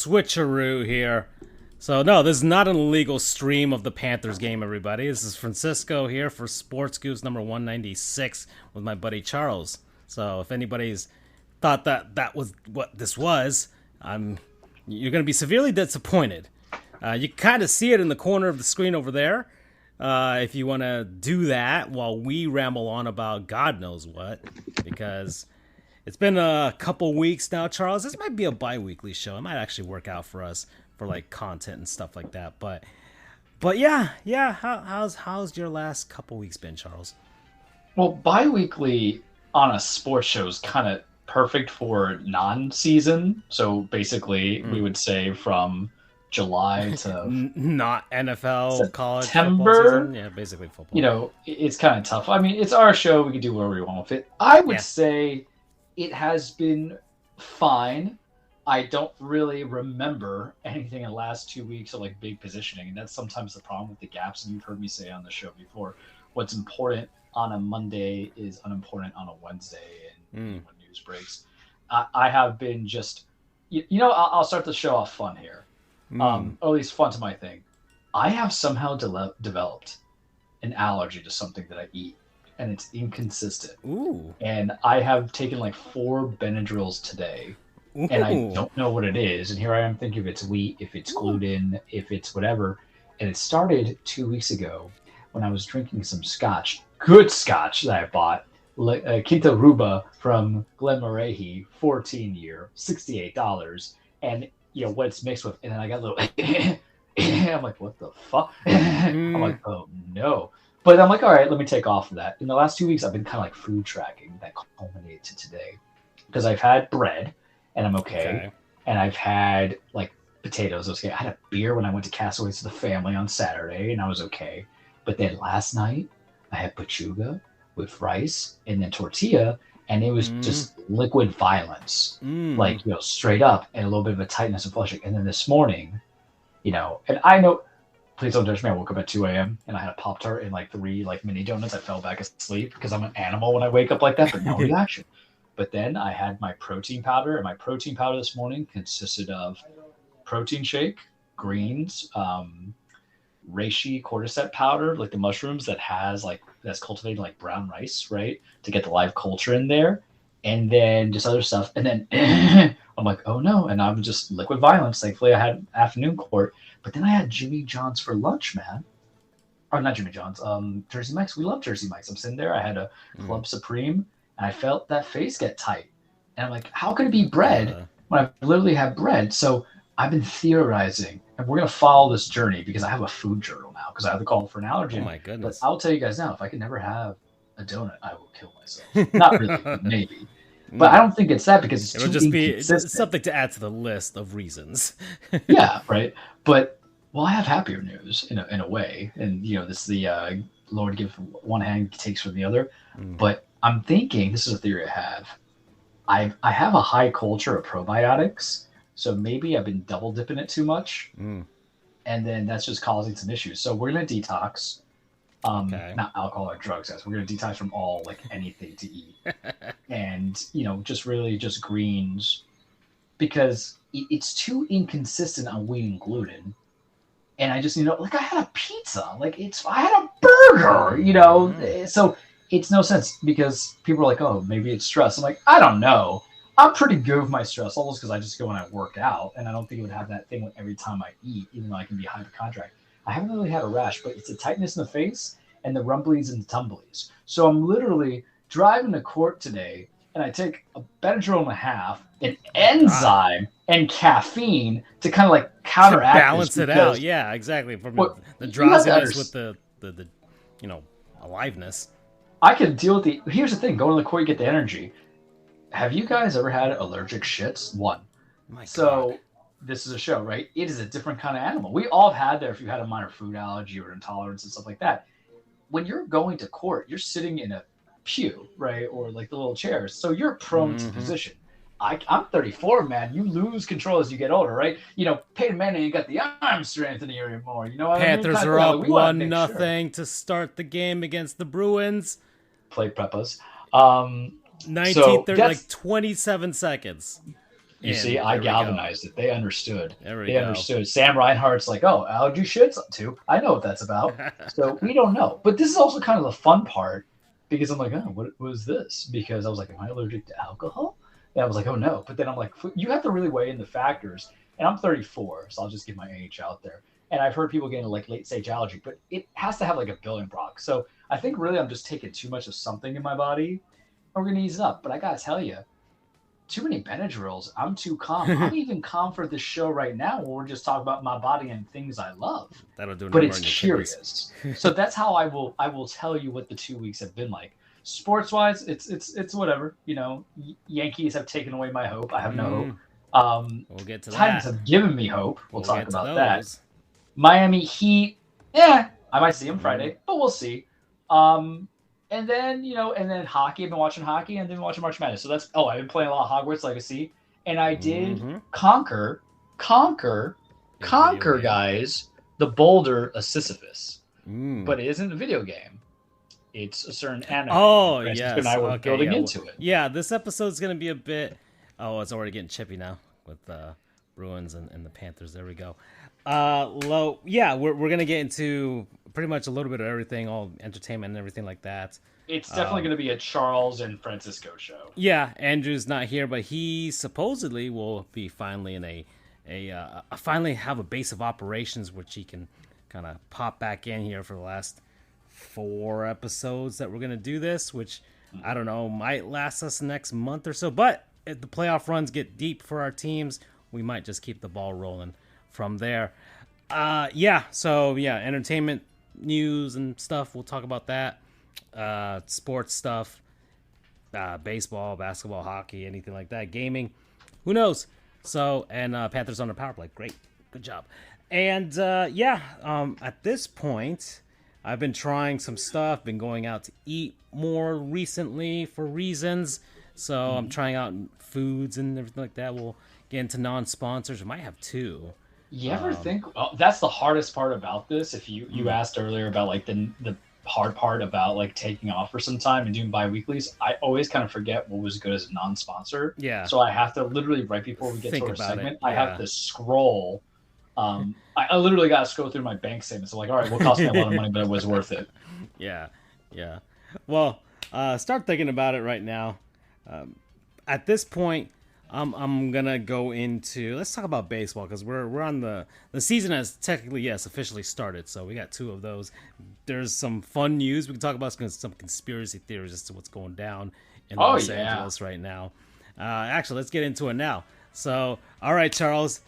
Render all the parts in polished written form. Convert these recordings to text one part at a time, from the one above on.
switcheroo here. So, no, this is not an illegal stream of the Panthers game, everybody. This is Francisco here for Sports Goofs number 196 with my buddy Charles. So, if anybody's thought that was what this was, you're going to be severely disappointed. You kind of see it in the corner of the screen over there. If you want to do that while we ramble on about God knows what, because it's been a couple weeks now, Charles. This might be a bi-weekly show. It might actually work out for us for like content and stuff like that. But yeah. How's your last couple weeks been, Charles? Well, bi-weekly on a sports show is kind of perfect for non-season. So basically, we would say from July to not NFL, September, college football season. Yeah, basically football. You know, it's kind of tough. I mean, it's our show. We can do whatever we want with it. I would say it has been fine. I don't really remember anything in the last 2 weeks of like big positioning, and that's sometimes the problem with the gaps. And you've heard me say on the show before, what's important on a Monday is unimportant on a Wednesday, and when news breaks. I have been just, I'll start the show off fun here. Or at least fun to my thing. I have somehow developed an allergy to something that I eat, and it's inconsistent. Ooh. And I have taken like 4 Benadryls today. Ooh. And I don't know what it is. And here I am thinking if it's wheat, if it's gluten, if it's whatever. And it started 2 weeks ago when I was drinking some scotch, good scotch that I bought, Quinta Ruba from Glenmorangie, 14-year, $68. And, what it's mixed with. And then I got a little, I'm like, what the fuck? I'm like, oh, no. But I'm like, all right, let me take off of that. In the last 2 weeks, I've been kind of like food tracking that culminated to today. Because I've had bread. And I'm okay. And I've had like potatoes. Okay. I had a beer when I went to Castaways to the family on Saturday, and I was okay. But then last night I had pechuga with rice and then tortilla, and it was just liquid violence, like straight up, and a little bit of a tightness and flushing. And then this morning, and I know, please don't judge me. I woke up at 2 a.m. and I had a Pop-Tart and like 3 like mini donuts. I fell back asleep because I'm an animal when I wake up like that, but no reaction. But then I had my protein powder, and my protein powder this morning consisted of protein shake, greens, reishi cordyceps powder, like the mushrooms that's cultivated like brown rice, right? To get the live culture in there, and then just other stuff. And then I'm like, oh no. And I'm just liquid violence. Thankfully I had afternoon court, but then I had Jimmy John's for lunch, man. Or not Jimmy John's, Jersey Mike's. We love Jersey Mike's. I'm sitting there. I had a Club Supreme. And I felt that face get tight. And I'm like, how could it be bread when I've literally had bread? So I've been theorizing. And we're going to follow this journey because I have a food journal now because I have to call for an allergen. Oh, my goodness. But I'll tell you guys now, if I can never have a donut, I will kill myself. Not really, maybe. But I don't think it's that because it's too inconsistent. It's something to add to the list of reasons. Yeah, right. But, I have happier news in a way. And, this is the Lord give one hand, takes from the other. But I'm thinking, this is a theory I have. I have a high culture of probiotics, so maybe I've been double dipping it too much, and then that's just causing some issues. So we're gonna detox, not alcohol or drugs, guys. We're gonna detox from all like anything to eat, and just really just greens, because it's too inconsistent on wheat and gluten. And I just like I had a pizza, I had a burger, so. It's no sense because people are like, oh, maybe it's stress. I'm like, I don't know. I'm pretty good with my stress levels because I just go and I work out. And I don't think it would have that thing every time I eat, even though I can be hypochondriac. I haven't really had a rash, but it's a tightness in the face and the rumblies and the tumblies. So I'm literally driving to court today, and I take a Benadryl and a half, an enzyme, and caffeine to kind of like counteract to balance it out. Yeah, exactly. From the drowsiness with the aliveness. I can deal with here's the thing, going to the court, you get the energy. Have you guys ever had allergic shits? One. So this is a show, right? It is a different kind of animal. We all have had there if you had a minor food allergy or intolerance and stuff like that. When you're going to court, you're sitting in a pew, right? Or like the little chairs. So you're prone to position. I'm 34, man. You lose control as you get older, right? Peyton Manning, you got the arm strength in the area more. Panthers are up 1-0 to start the game against the Bruins. Play Preppas. 1930, like 27 seconds. You And see, I there we go. galvanized it. They understood. There we They go. understood. Sam Reinhardt's like, oh, how'd you shit too? I know what that's about. So we don't know. But this is also kind of the fun part because I'm like, oh, what was this? Because I was like, am I allergic to alcohol? And I was like, oh no. But then I'm like, you have to really weigh in the factors. And I'm 34, so I'll just get my age out there. And I've heard people getting like late stage allergy, but it has to have like a building block. So I think really I'm just taking too much of something in my body. And we're gonna ease it up. But I gotta tell you, too many Benadryls. I'm too calm. I'm even calm for this show right now when we're just talking about my body and things I love. That'll do. But it's curious. So that's how I will tell you what the 2 weeks have been like. Sports wise, it's whatever. You know, Yankees have taken away my hope. I have no hope. We'll get to Titans that. have given me hope. We'll talk get to about that. those. Miami Heat. I might see them Friday, but we'll see. And then, hockey. I've been watching hockey and then watching March Madness. So that's, I've been playing a lot of Hogwarts Legacy. And I did conquer, guys, the Boulder of Sisyphus. But it isn't a video game. It's a certain anime. Oh, Francis yes. and I were building into it. Yeah, this episode's going to be a bit... Oh, it's already getting chippy now with Bruins and the Panthers. There we go. We're going to get into pretty much a little bit of everything, all entertainment and everything like that. It's definitely going to be a Charles and Francisco show. Yeah, Andrew's not here, but he supposedly will be finally in finally have a base of operations, which he can kind of pop back in here for the last 4 episodes that we're going to do this, which I don't know, might last us the next month or so. But if the playoff runs get deep for our teams, we might just keep the ball rolling from there. Entertainment news and stuff. We'll talk about that. Sports stuff, baseball, basketball, hockey, anything like that. Gaming, who knows? So, and Panthers on the power play. Great. Good job. And at this point, I've been trying some stuff, been going out to eat more recently for reasons. So I'm trying out foods and everything like that. We'll get into non-sponsors. We might have 2. You ever think that's the hardest part about this? If you asked earlier about like the hard part about like taking off for some time and doing bi-weeklies, I always kind of forget what was good as a non-sponsor. Yeah. So I have to literally right before we get to our segment, I have to scroll. I literally got to scroll through my bank statements. I'm like, all right, well, it cost me a lot of money, but it was worth it. Yeah. Well, start thinking about it right now. At this point, I'm gonna go into. Let's talk about baseball because we're on the season has technically officially started. So we got 2 of those. There's some fun news we can talk about. Some conspiracy theories as to what's going down in Los Angeles right now. Actually, let's get into it now. So, all right, Charles,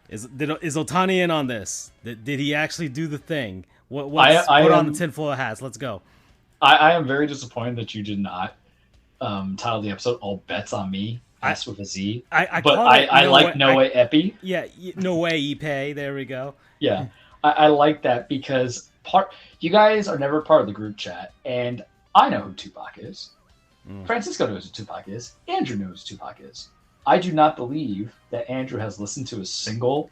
is Ohtani in on this? Did he actually do the thing? Put on the tinfoil hats. Let's go. I am very disappointed that you did not title the episode "All Bets on Me." S with a Z. I like Norway Ippei. Yeah, Norway Ippei. There we go. Yeah, I like that because you guys are never part of the group chat, and I know who Tupac is. Francisco knows who Tupac is. Andrew knows who Tupac is. I do not believe that Andrew has listened to a single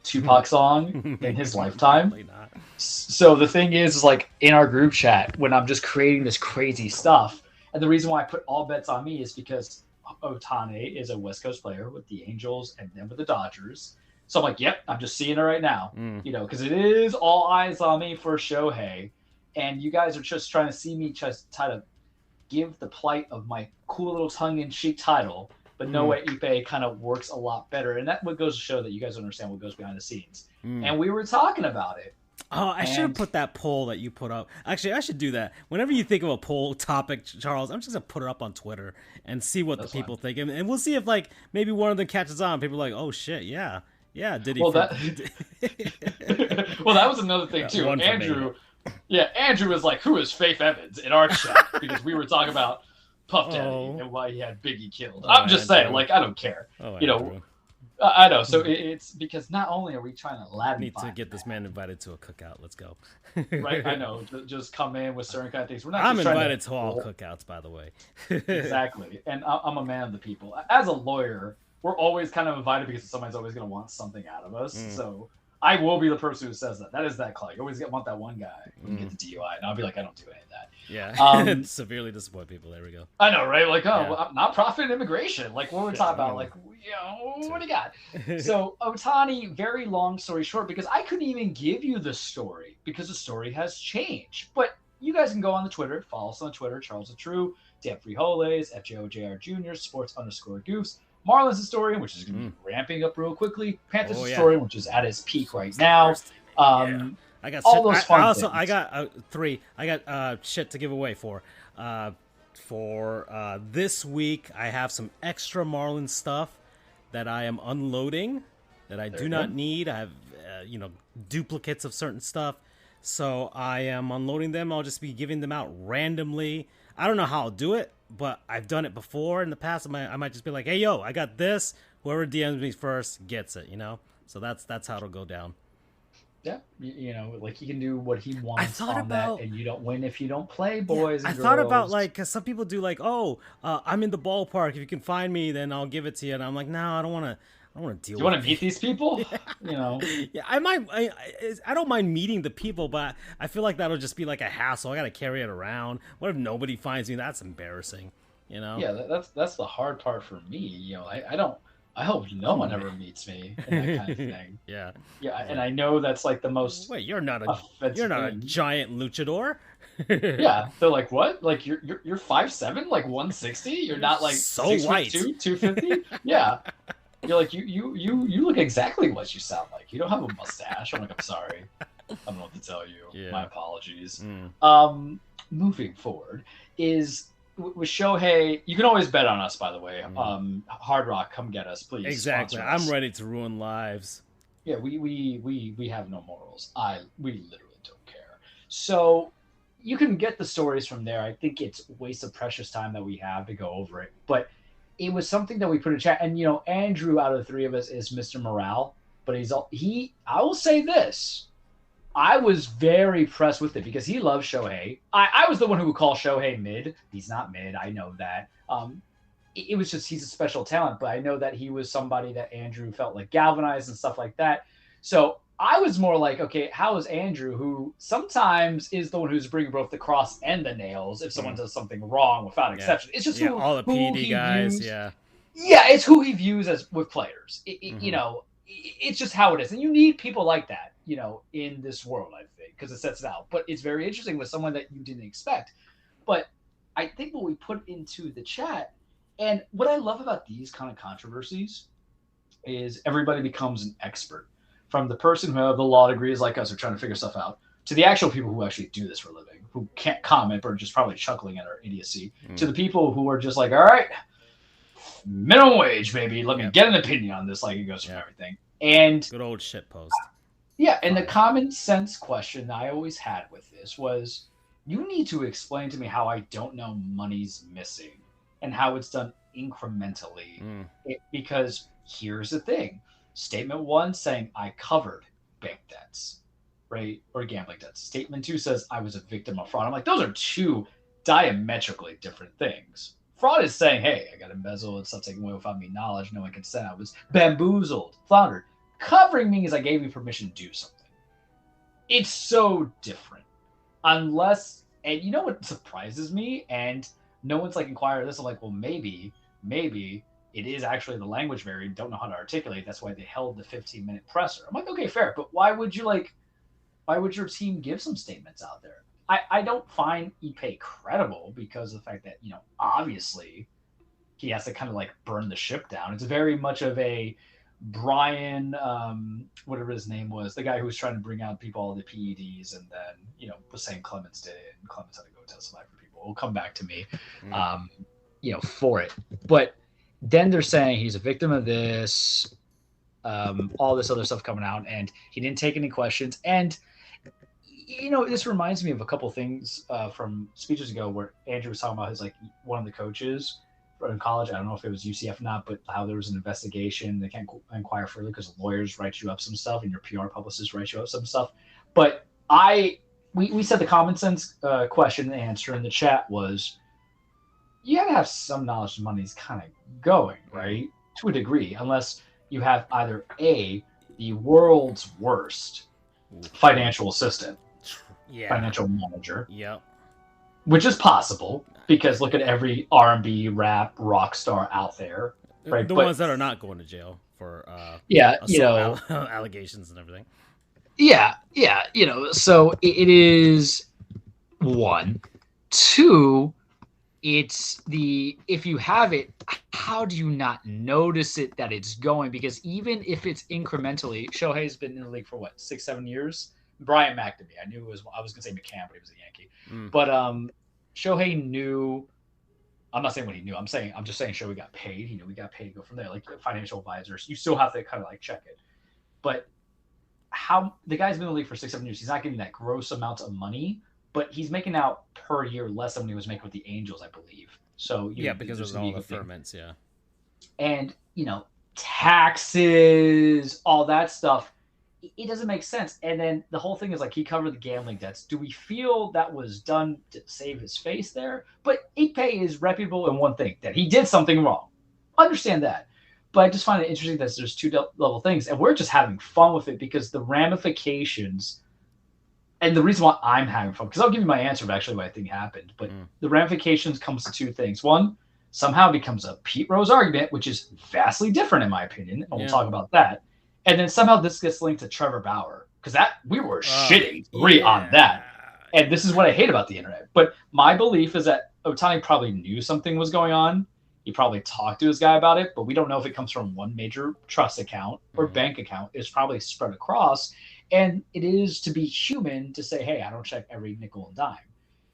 Tupac song in his lifetime. Not. So the thing is like in our group chat when I'm just creating this crazy stuff, and the reason why I put All Bets on Me is because Ohtani is a West Coast player with the Angels and then with the Dodgers. So I'm like, yep, I'm just seeing it right now. Because it is all eyes on me for Shohei. And you guys are just trying to see me try to give the plight of my cool little tongue-in-cheek title. But No Way Ippei kind of works a lot better. And that what goes to show that you guys understand what goes behind the scenes. And we were talking about it. Oh, I should have put that poll that you put up. Actually, I should do that. Whenever you think of a poll topic, Charles, I'm just going to put it up on Twitter and see what the people think. And we'll see if, like, maybe one of them catches on. People are like, oh, shit, yeah. Yeah, did he? Well, that was another thing, too. Andrew was like, who is Faith Evans in our chat? Because we were talking about Puff Daddy and why he had Biggie killed. I'm just saying, like, I don't care. I know. So it's because not only are we trying to Latin, need to get this man invited to a cookout. Let's go. Right? I know. Just come in with certain kind of things. We're not. I'm invited to all cookouts, by the way. Exactly. And I'm a man of the people. As a lawyer, we're always kind of invited because somebody's always going to want something out of us. So I will be the person who says that. That is that clout. You always want that one guy who can get the DUI, and I'll be like, I don't do any of that. Yeah, severely disappoint people. There we go. I know, right? Like, well, not-profit immigration. Like, what we're talking about? Like, what do you got? So, Otani, very long story short, because I couldn't even give you the story because the story has changed. But you guys can go on the Twitter, follow us on Twitter, Charles the True, Dan Frijoles, FJOJR Jr., Sports_Goofs. Marlins historian, which is going to be ramping up real quickly. Panthers historian, which is at its peak right now. I got all those fun things. I got three. I got shit to give away for this week. I have some extra Marlins stuff that I am unloading that I do not need. I have duplicates of certain stuff, so I am unloading them. I'll just be giving them out randomly. I don't know how I'll do it, but I've done it before in the past. I might just be like, hey, yo, I got this. Whoever DMs me first gets it, So that's how it'll go down. Yeah, like he can do what he wants on that, and you don't win if you don't play, boys and girls. I thought about, cause some people do I'm in the ballpark. If you can find me, then I'll give it to you. And I'm like, no, I don't want to deal with it. You want to meet these people? Yeah, I don't mind meeting the people, but I feel like that'll just be like a hassle. I got to carry it around. What if nobody finds me? That's embarrassing, Yeah, that's the hard part for me. I hope no one ever meets me and that kind of thing. Yeah. And I know that's like the most. Wait, you're not a giant luchador. Yeah, they're like, what? Like you're 5'7", like 160. You're not like so 6'2", white, 250. Yeah, you're like you look exactly what you sound like. You don't have a mustache. I'm like, I'm sorry. I don't know what to tell you. Yeah. My apologies. Moving forward is. With Shohei, you can always bet on us, by the way. Hard Rock, come get us, please. Exactly. I'm ready to ruin lives. Yeah, we have no morals. We literally don't care. So you can get the stories from there. I think it's a waste of precious time that we have to go over it. But it was something that we put in chat. And, Andrew, out of the three of us, is Mr. Morale. But I will say this. I was very impressed with it because he loves Shohei. I was the one who would call Shohei mid. He's not mid. I know that. It was just he's a special talent, but I know that he was somebody that Andrew felt like galvanized and stuff like that. So I was more like, okay, how is Andrew, who sometimes is the one who's bringing both the cross and the nails if someone does something wrong without exception. It's just all the PD guys, views. Yeah, it's who he views as with players. It's just how it is. And you need people like that. In this world, I think, because it sets it out. But it's very interesting with someone that you didn't expect. But I think what we put into the chat, and what I love about these kind of controversies is everybody becomes an expert. From the person who have the law degrees like us are trying to figure stuff out, to the actual people who actually do this for a living, who can't comment but are just probably chuckling at our idiocy, to the people who are just like, all right, minimum wage, baby. Let me get an opinion on this, like it goes from everything. And good old shit post. Yeah, and the common sense question that I always had with this was, you need to explain to me how I don't know money's missing and how it's done incrementally. Because here's the thing. Statement 1 saying I covered bank debts, right? Or gambling debts. Statement 2 says I was a victim of fraud. I'm like, those are two diametrically different things. Fraud is saying, hey, I got embezzled and stuff taken away without me knowledge, no one consent. I was bamboozled, floundered. Covering means I gave you permission to do something. It's so different. Unless, and you know what surprises me? And no one's like inquiring this. I'm like, well, maybe it is actually the language varied. Don't know how to articulate. That's why they held the 15-minute presser. I'm like, okay, fair. But why would your team give some statements out there? I don't find Ippei credible because of the fact that, obviously he has to kind of like burn the ship down. It's very much of a Brian, whatever his name was, the guy who was trying to bring out people all the PEDs, and then was saying Clemens did it, and Clemens had to go testify for people. It'll come back to me, for it. But then they're saying he's a victim of this, all this other stuff coming out, and he didn't take any questions. And this reminds me of a couple things from speeches ago where Andrew was talking about his one of the coaches in college. I don't know if it was UCF or not, but how there was an investigation. They can't inquire further because lawyers write you up some stuff and your PR publicist writes you up some stuff. But we said the common sense question and answer in the chat was, you got to have some knowledge the money's kind of going, right? To a degree, unless you have either A, the world's worst financial assistant, Yeah. financial manager. Yep. Which is possible because look at every R&B, rap, rock star out there, right? The ones that are not going to jail for assault allegations and everything. Yeah. So it is one. Two, it's if you have it, how do you not notice it that it's going? Because even if it's incrementally, Shohei's been in the league for what, 6-7 years? Brian McNamee. I was gonna say McCann, but he was a Yankee. But Shohei knew. I'm not saying what he knew. I'm just saying Shohei got paid. We got paid to go from there. Like financial advisors, you still have to kind of like check it. But how the guy's been in the league for 6-7 years, he's not getting that gross amount of money, but he's making out per year less than when he was making with the Angels, I believe. So because of all the ferments, yeah. And taxes, all that stuff. It doesn't make sense. And then the whole thing is like he covered the gambling debts. Do we feel that was done to save his face there? But Ippei is reputable in one thing, that he did something wrong. Understand that. But I just find it interesting that there's two level things, and we're just having fun with it because the ramifications, and the reason why I'm having fun, because I'll give you my answer of actually what I think happened, but the ramifications comes to two things. One, somehow it becomes a Pete Rose argument, which is vastly different in my opinion, and we'll talk about that. And then somehow this gets linked to Trevor Bauer, because we were shitting on that. And this is what I hate about the internet. But my belief is that Ohtani probably knew something was going on. He probably talked to his guy about it, but we don't know if it comes from one major trust account or bank account. It's probably spread across. And it is to be human to say, hey, I don't check every nickel and dime.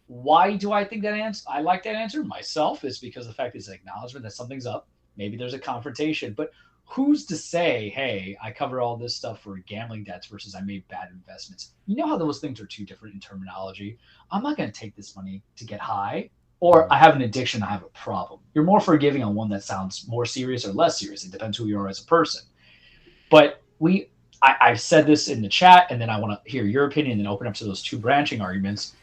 Why do I think that answer? I like that answer myself. Is because the fact is an acknowledgement that something's up. Maybe there's a confrontation, but who's to say, hey, I cover all this stuff for gambling debts versus I made bad investments? You know how those things are two different in terminology. I'm not going to take this money to get high, or I have an addiction, I have a problem. You're more forgiving on one that sounds more serious or less serious. It depends who you are as a person. But I've said this in the chat, and then I want to hear your opinion and open up to those two branching arguments.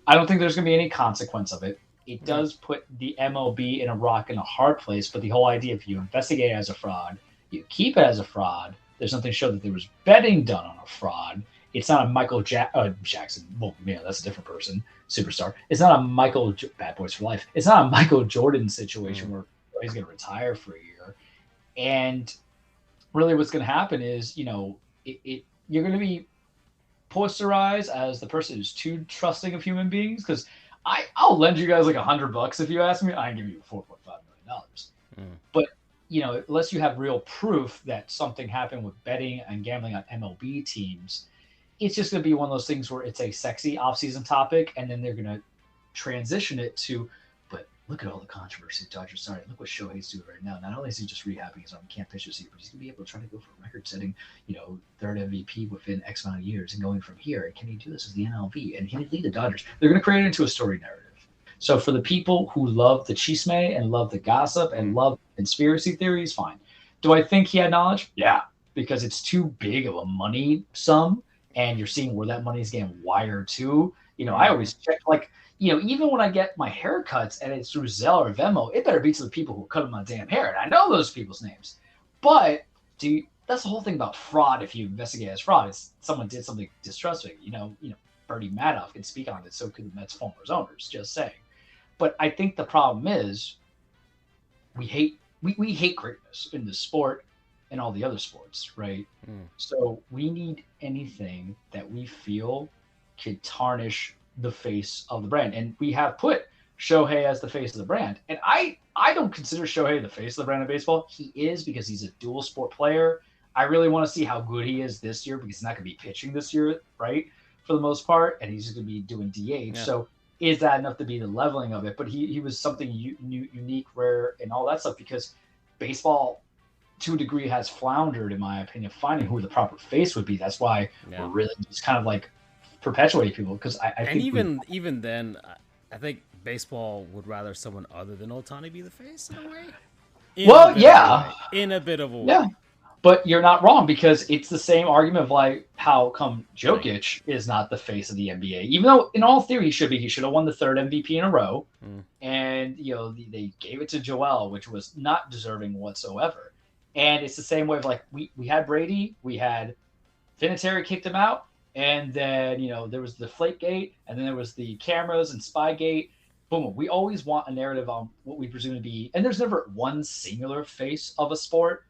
I don't think there's going to be any consequence of it. It does put the MLB in a rock and a hard place, but the whole idea, if you investigate it as a fraud, you keep it as a fraud, there's nothing to show that there was betting done on a fraud. It's not a Michael Jackson. Well, that's a different person, superstar. It's not a Bad Boys for Life. It's not a Michael Jordan situation where he's going to retire for a year. And really what's going to happen is, you're going to be posterized as the person who's too trusting of human beings. Because I'll lend you guys like $100 if you ask me. I can give you $4.5 million. But unless you have real proof that something happened with betting and gambling on MLB teams, it's just going to be one of those things where it's a sexy off-season topic, and then they're going to transition it to, but look at all the controversy Dodgers started. Look what Shohei's doing right now. Not only is he just rehabbing his arm, can't pitch this year, but he's going to be able to try to go for a record-setting, third MVP within X amount of years and going from here. And can he do this as the NLV? And can he lead the Dodgers? They're going to create it into a story narrative. So for the people who love the chisme and love the gossip and love conspiracy theories, fine. Do I think he had knowledge? Yeah, because it's too big of a money sum, and you're seeing where that money is getting wired to. I always check, even when I get my haircuts and it's through Zelle or Venmo, it better be to the people who cut my damn hair, and I know those people's names. But that's the whole thing about fraud. If you investigate as fraud, is someone did something distrustful. Bernie Madoff can speak on it. So could the Mets former owners. Just saying. But I think the problem is we hate greatness in the sport and all the other sports, right? So we need anything that we feel could tarnish the face of the brand. And we have put Shohei as the face of the brand. And I don't consider Shohei the face of the brand of baseball. He is, because he's a dual sport player. I really want to see how good he is this year, because he's not going to be pitching this year, right? For the most part. And he's going to be doing DH. Yeah. So is that enough to be the leveling of it? But he was something unique, rare, and all that stuff, because baseball, to a degree, has floundered, in my opinion, finding who the proper face would be. That's why we're really just kind of like perpetuating people. Because I think even then, I think baseball would rather someone other than Ohtani be the face in a way. In a bit of a way. Yeah. But you're not wrong, because it's the same argument of like how come Jokic is not the face of the NBA, even though in all theory he should be. He should have won the third MVP in a row, and they gave it to Joel, which was not deserving whatsoever. And it's the same way of like we had Brady, we had Vinatieri kicked him out, and then there was the Deflategate, and then there was the cameras and Spygate. Boom. We always want a narrative on what we presume to be, and there's never one singular face of a sport.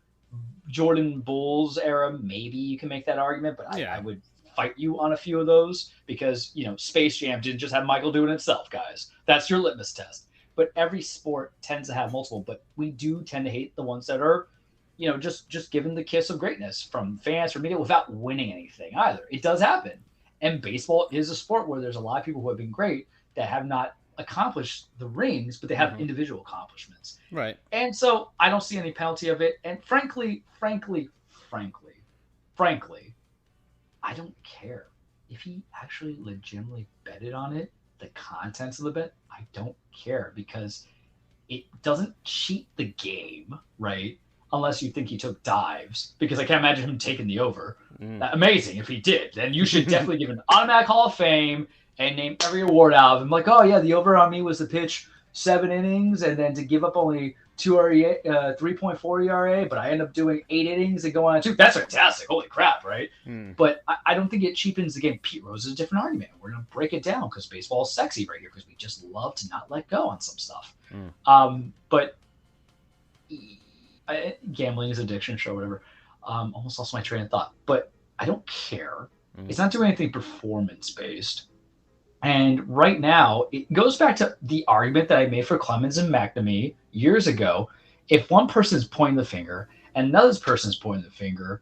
Jordan Bulls era, maybe you can make that argument, but I would fight you on a few of those because Space Jam didn't just have Michael doing it itself, guys. That's your litmus test. But every sport tends to have multiple, but we do tend to hate the ones that are just given the kiss of greatness from fans or media without winning anything either. It does happen. And baseball is a sport where there's a lot of people who have been great that have not accomplished the rings, but they have individual accomplishments. Right. And so I don't see any penalty of it. And frankly, I don't care. If he actually legitimately betted on it, the contents of the bet, I don't care because it doesn't cheat the game, right? Unless you think he took dives, because I can't imagine him taking the over. Amazing if he did. Then you should definitely give an automatic Hall of Fame and name every award out of him. Like, oh yeah, the over on me was to pitch 7 innings and then to give up only 3.4 ERA, but I end up doing 8 innings and go on 2. That's fantastic. Holy crap, right? But I don't think it cheapens the game. Pete Rose is a different argument. We're going to break it down because baseball is sexy right here because we just love to not let go on some stuff. But gambling is addiction, show whatever. Almost lost my train of thought, but I don't care. It's not doing anything performance-based. And right now, it goes back to the argument that I made for Clemens and McNamee years ago. If one person's pointing the finger and another person's pointing the finger,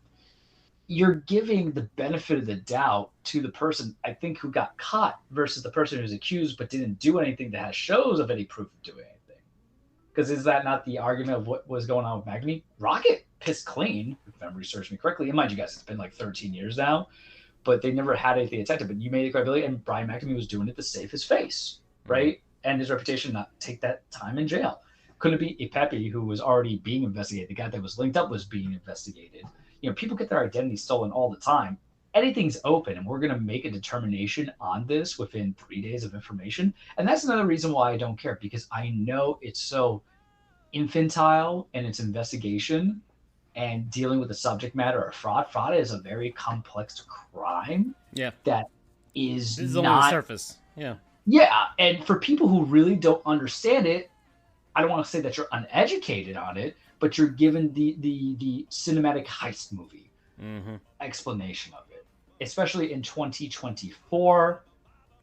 you're giving the benefit of the doubt to the person, I think, who got caught versus the person who's accused but didn't do anything that has shows of any proof of doing anything. Because is that not the argument of what was going on with McNamee? Rocket pissed clean, if memory serves me correctly. And mind you guys, it's been like 13 years now. But they never had anything detected. But you made the credibility, and Brian McNamee was doing it to save his face, right? And his reputation not take that time in jail. Couldn't it be Ippei, who was already being investigated? The guy that was linked up was being investigated. People get their identity stolen all the time. Anything's open, and we're going to make a determination on this within 3 days of information. And that's another reason why I don't care, because I know it's so infantile in its investigation and dealing with the subject matter of fraud. Fraud is a very complex crime. Yeah. That is this is not only the surface. Yeah. Yeah, and for people who really don't understand it, I don't want to say that you're uneducated on it, but you're given the cinematic heist movie explanation of it, especially in 2024,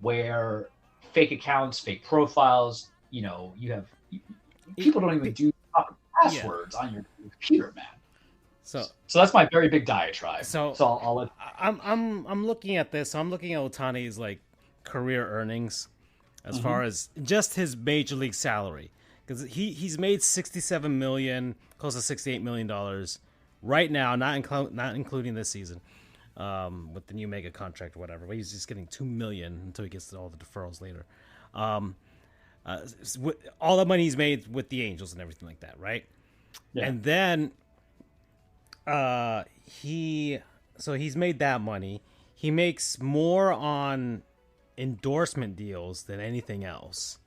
where fake accounts, fake profiles, you have people don't even do proper passwords on your computer, man. So that's my very big diatribe. So I'll let. I'm looking at this. So I'm looking at Ohtani's like career earnings, as far as just his major league salary, because he's made $67 million, close to $68 million right now, not including this season, with the new mega contract or whatever. But he's just getting $2 million until he gets to all the deferrals later. All the money he's made with the Angels and everything like that, right? Yeah. And then he's made that money. He makes more on endorsement deals than anything else,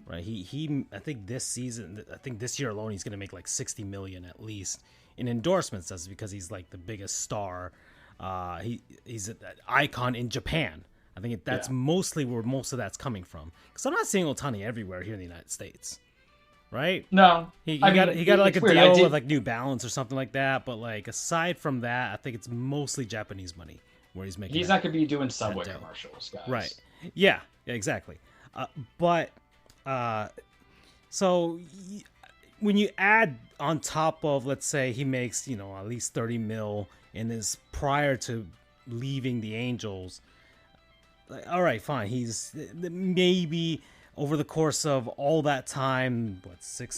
right? He I think this year alone he's going to make like $60 million at least in endorsements. That's because he's like the biggest star. He's an icon in Japan. I think that's mostly where most of that's coming from. Because I'm not seeing Ohtani everywhere here in the United States. Right? No, he got like a deal with like New Balance or something like that. But like aside from that, I think it's mostly Japanese money where he's making. He's not going to be doing Subway commercials, guys. Right? Yeah, exactly. So when you add on top of, let's say he makes at least $30 million in his prior to leaving the Angels. Like, all right, fine. He's maybe. Over the course of all that time, 6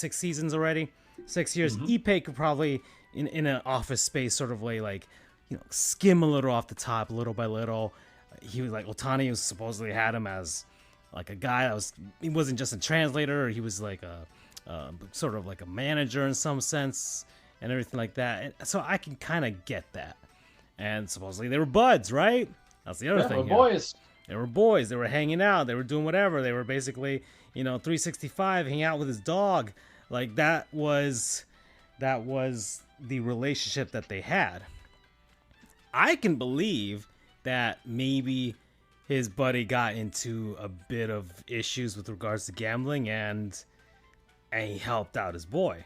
seasons already, 6 years. Ippei could probably, in an office space sort of way, like, skim a little off the top, little by little. He was like, Ohtani was supposedly had him as like a guy that he wasn't just a translator, he was like a sort of like a manager in some sense and everything like that. And so I can kind of get that. And supposedly they were buds, right? That's the other thing. We're boys. They were boys. They were hanging out. They were doing whatever. They were basically, 365, hanging out with his dog Like that was the relationship that they had. I can believe that maybe his buddy got into a bit of issues with regards to gambling, and he helped out his boy.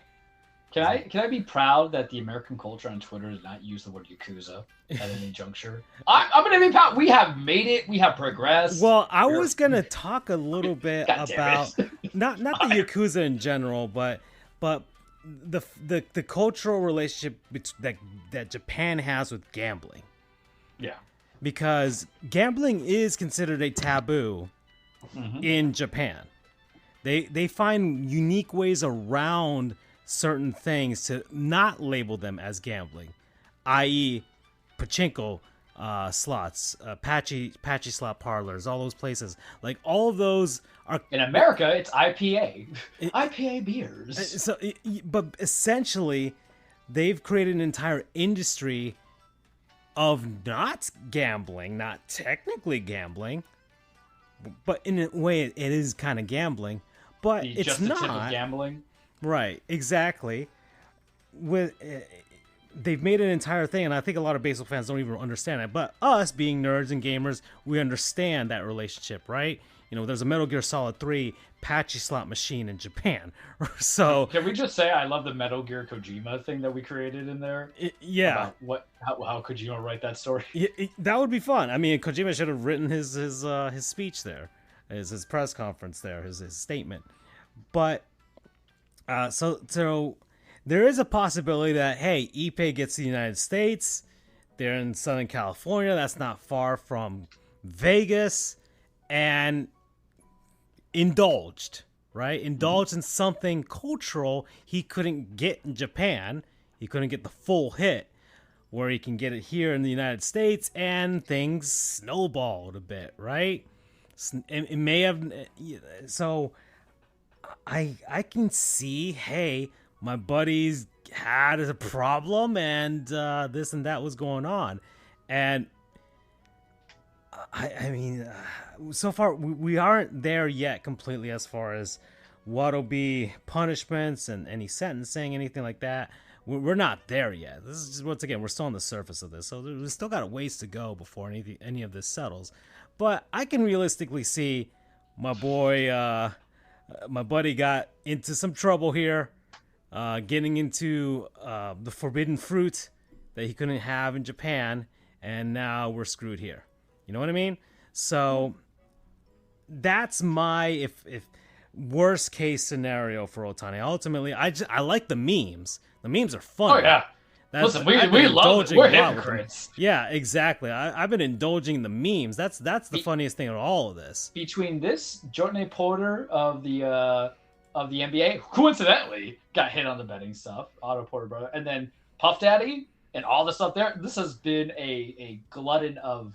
Can I be proud that the American culture on Twitter does not use the word Yakuza at any juncture? I'm going to be proud. We have made it. We have progressed. Well, I was going to talk a little bit about not the Yakuza in general, but the cultural relationship that Japan has with gambling. Yeah. Because gambling is considered a taboo in Japan. They find unique ways around certain things to not label them as gambling, i.e. pachinko slots, patchy slot parlors, all those places. Like all of those are in America. It's IPA, IPA beers. But essentially, they've created an entire industry of not gambling, not technically gambling, but in a way it is kind of gambling. But it's just not the tip of gambling. Right, exactly. They've made an entire thing, and I think a lot of baseball fans don't even understand it. But us, being nerds and gamers, we understand that relationship, right? You know, there's a Metal Gear Solid 3 patchy slot machine in Japan. So can we just say I love the Metal Gear Kojima thing that we created in there? Yeah. About how Kojima write that story? That would be fun. I mean, Kojima should have written his speech there, his press conference there, his statement. But so there is a possibility that, hey, Ippei gets to the United States. They're in Southern California. That's not far from Vegas. And indulged, right? Indulged in something cultural he couldn't get in Japan. He couldn't get the full hit where he can get it here in the United States, and things snowballed a bit, right? It may have... So I can see, hey, my buddies had a problem, and this and that was going on. And I mean, so far we aren't there yet completely as far as what'll be punishments and any sentencing, anything like that. We're not there yet. This is just, once again, we're still on the surface of this, so we've still got a ways to go before any of this settles. But I can realistically see my boy, my buddy got into some trouble here, getting into the forbidden fruit that he couldn't have in Japan, and now we're screwed here. You know what I mean? So that's my if worst case scenario for Otani. Ultimately, I like the memes. The memes are fun. Oh yeah. Listen, we love it. We're hypocrites. Yeah, exactly. I've been indulging the memes. That's the funniest thing of all of this. Between this, Jordan Porter of the NBA, who incidentally got hit on the betting stuff, Otto Porter brother, and then Puff Daddy and all the stuff there. This has been a glutton of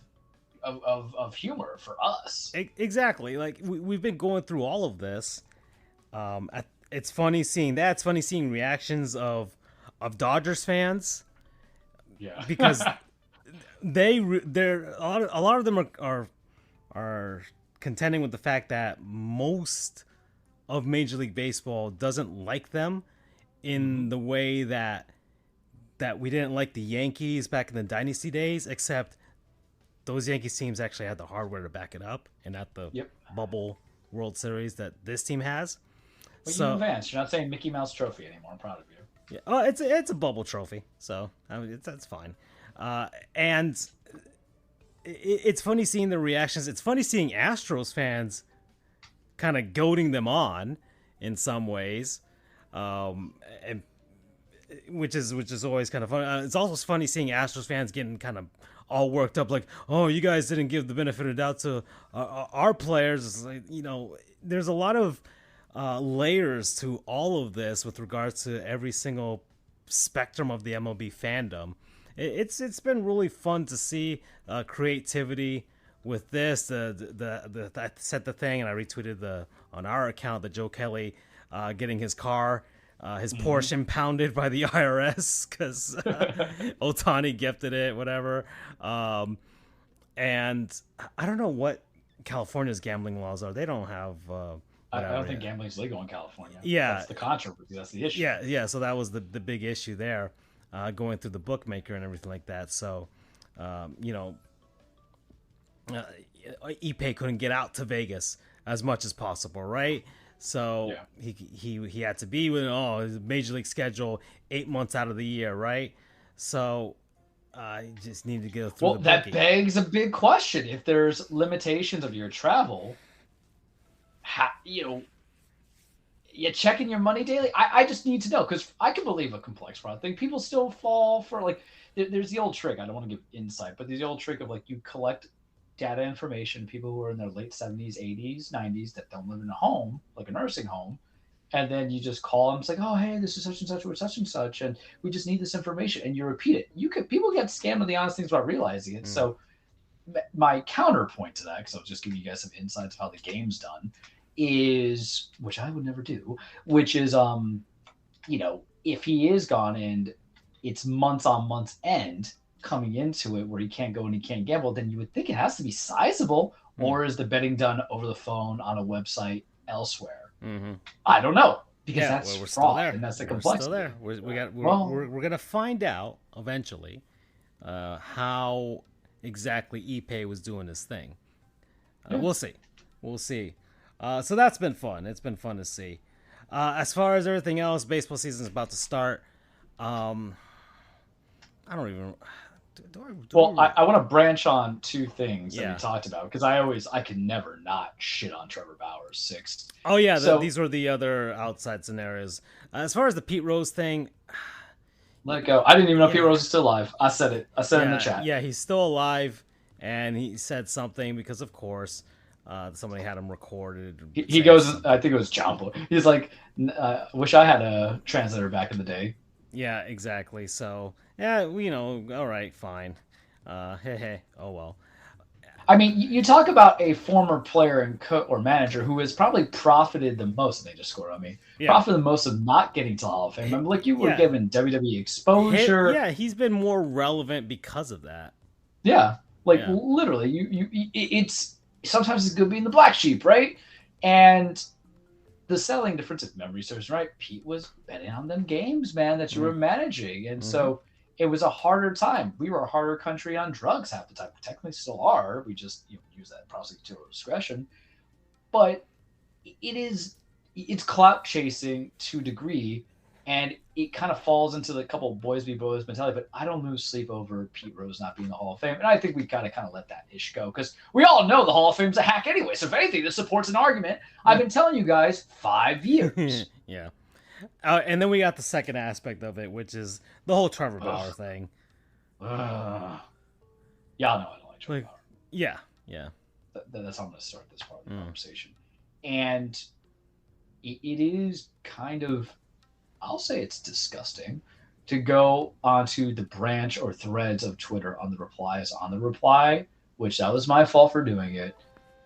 humor for us. Exactly. Like we've been going through all of this. It's funny seeing that. It's funny seeing reactions of Dodgers fans. Yeah. Because they're a lot of them are contending with the fact that most of Major League Baseball doesn't like them in the way that we didn't like the Yankees back in the dynasty days, except those Yankees teams actually had the hardware to back it up, and not the bubble World Series that this team has. But you advanced. You're not saying Mickey Mouse Trophy anymore. I'm proud of you. Yeah. Oh, it's a bubble trophy, so I mean, that's fine. And it's funny seeing the reactions. It's funny seeing Astros fans kind of goading them on in some ways, and which is always kind of fun. It's also funny seeing Astros fans getting kind of all worked up, like, oh, you guys didn't give the benefit of the doubt to our players. It's like, you know, there's a lot of layers to all of this with regards to every single spectrum of the MLB fandom. It's been really fun to see creativity with this. I said the thing, and I retweeted on our account the Joe Kelly getting his car, his Porsche impounded by the IRS because Otani gifted it, whatever. And I don't know what California's gambling laws are. They don't have I whatever. don't think gambling's legal in California. Yeah. That's the controversy. That's the issue. Yeah. So that was the big issue there, going through the bookmaker and everything like that. So, you know, Ippei couldn't get out to Vegas as much as possible, right? So he had to be within his major league schedule 8 months out of the year, right? So he just needed to go through. Well, that begs a big question. If there's limitations of your travel, how, you checking your money daily? I just need to know, because I can believe a complex fraud thing. People still fall for, like, there's the old trick. I don't want to give insight, but there's the old trick of, like, you collect data information, people who are in their late 70s, 80s, 90s that don't live in a home, like a nursing home, and then you just call them. It's like, oh, hey, this is such and such with such and such, and we just need this information, and you repeat it. People get scammed on the honest things without realizing it. So my counterpoint to that, because I'll just give you guys some insights of how the game's done, is, which I would never do, which is if he is gone and it's months on months end coming into it where he can't go and he can't gamble, then you would think it has to be sizable. Or is the betting done over the phone on a website elsewhere? I don't know, because that's we're fraud, still there. and that's the We're complexity. still there. We're gonna find out eventually how exactly Ippei was doing this thing. We'll see. So that's been fun. It's been fun to see. As far as everything else, baseball season is about to start. I don't even. I want to branch on two things that we talked about, because I can never not shit on Trevor Bauer's 6. Oh yeah, these were the other outside scenarios. As far as the Pete Rose thing, let it go. I didn't even know Pete Rose is still alive. I said it. I said it in the chat. Yeah, he's still alive, and he said something because, of course, somebody had him recorded. He goes, something. I think it was John Boy. He's like, wish I had a translator back in the day. Yeah, exactly. So, yeah, all right, fine. Hey, oh well. I mean, you talk about a former player and or manager who has probably profited the most. They just scored on me. Yeah. Profited the most of not getting to Hall of Fame. I mean, like, you were given WWE exposure. He's been more relevant because of that. Yeah, literally, it's sometimes it's good being the black sheep, right? And the selling difference, if memory serves right, Pete was betting on them games, man, that you were managing. And so it was a harder time. We were a harder country on drugs half the time. We technically still are. We just use that prosecutorial discretion. But it's clout chasing to a degree, and it kind of falls into the couple of boys be boys mentality. But I don't lose sleep over Pete Rose not being in the Hall of Fame. And I think we gotta kind of let that ish go, because we all know the Hall of Fame's a hack anyway. So if anything, this supports an argument. I've been telling you guys 5 years. Yeah. And then we got the second aspect of it, which is the whole Trevor Bauer thing. Y'all know I don't like Trevor Bauer. Yeah. That's how I'm going to start this part of the conversation. And it is kind of, I'll say it's disgusting to go onto the branch or threads of Twitter on the replies on the reply, which that was my fault for doing it,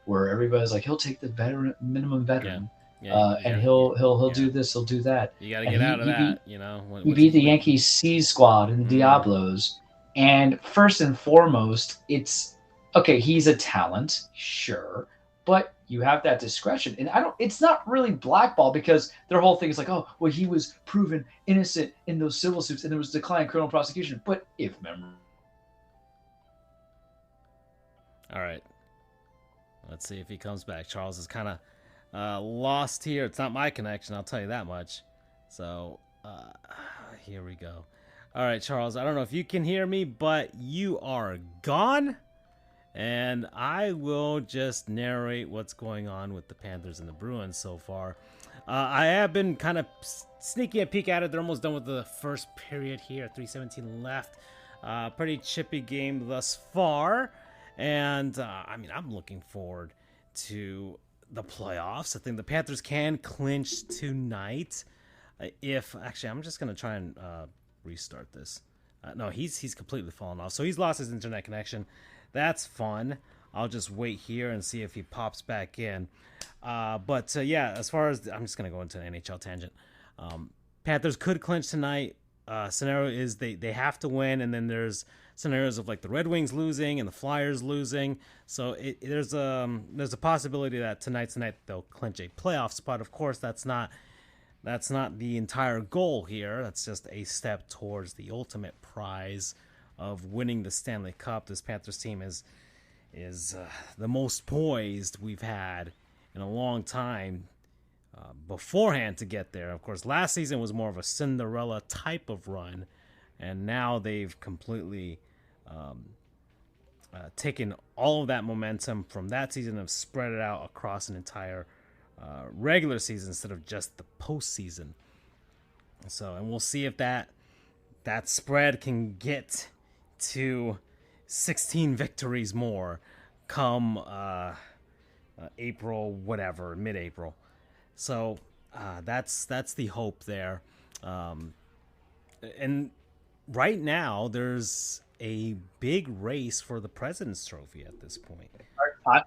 where everybody's like, he'll take the minimum veteran. And he'll do this, he'll do that. You got to get out of that, He beat the Yankees C squad and the Diablos. And first and foremost, it's okay, he's a talent, sure, but you have that discretion. And it's not really blackball, because their whole thing is like, oh, well, he was proven innocent in those civil suits and there was declined criminal prosecution. But if memory. All right. Let's see if he comes back. Charles is kind of lost here. It's not my connection, I'll tell you that much. So here we go. All right, Charles, I don't know if you can hear me, but you are gone, and I will just narrate what's going on with the Panthers and the Bruins so far. I have been kind of sneaking a peek at it. They're almost done with the first period here. 3:17 left. Pretty chippy game thus far, and I'm looking forward to the playoffs. I think the Panthers can clinch tonight. I'm just gonna try and restart this. No, he's completely fallen off. So he's lost his internet connection. That's fun. I'll just wait here and see if he pops back in. As far as I'm just gonna go into an NHL tangent. Panthers could clinch tonight. scenario is they have to win, and then there's scenarios of like the Red Wings losing and the Flyers losing. So there's a possibility that tonight they'll clinch a playoff spot. Of course, that's not the entire goal here. That's just a step towards the ultimate prize of winning the Stanley Cup. This Panthers team is the most poised we've had in a long time beforehand to get there. Of course, last season was more of a Cinderella type of run, and now they've completely taken all of that momentum from that season and have spread it out across an entire regular season instead of just the postseason. So, and we'll see if that spread can get to 16 victories more come April, whatever, mid-April. So that's the hope there. And right now there's a big race for the President's Trophy at this point.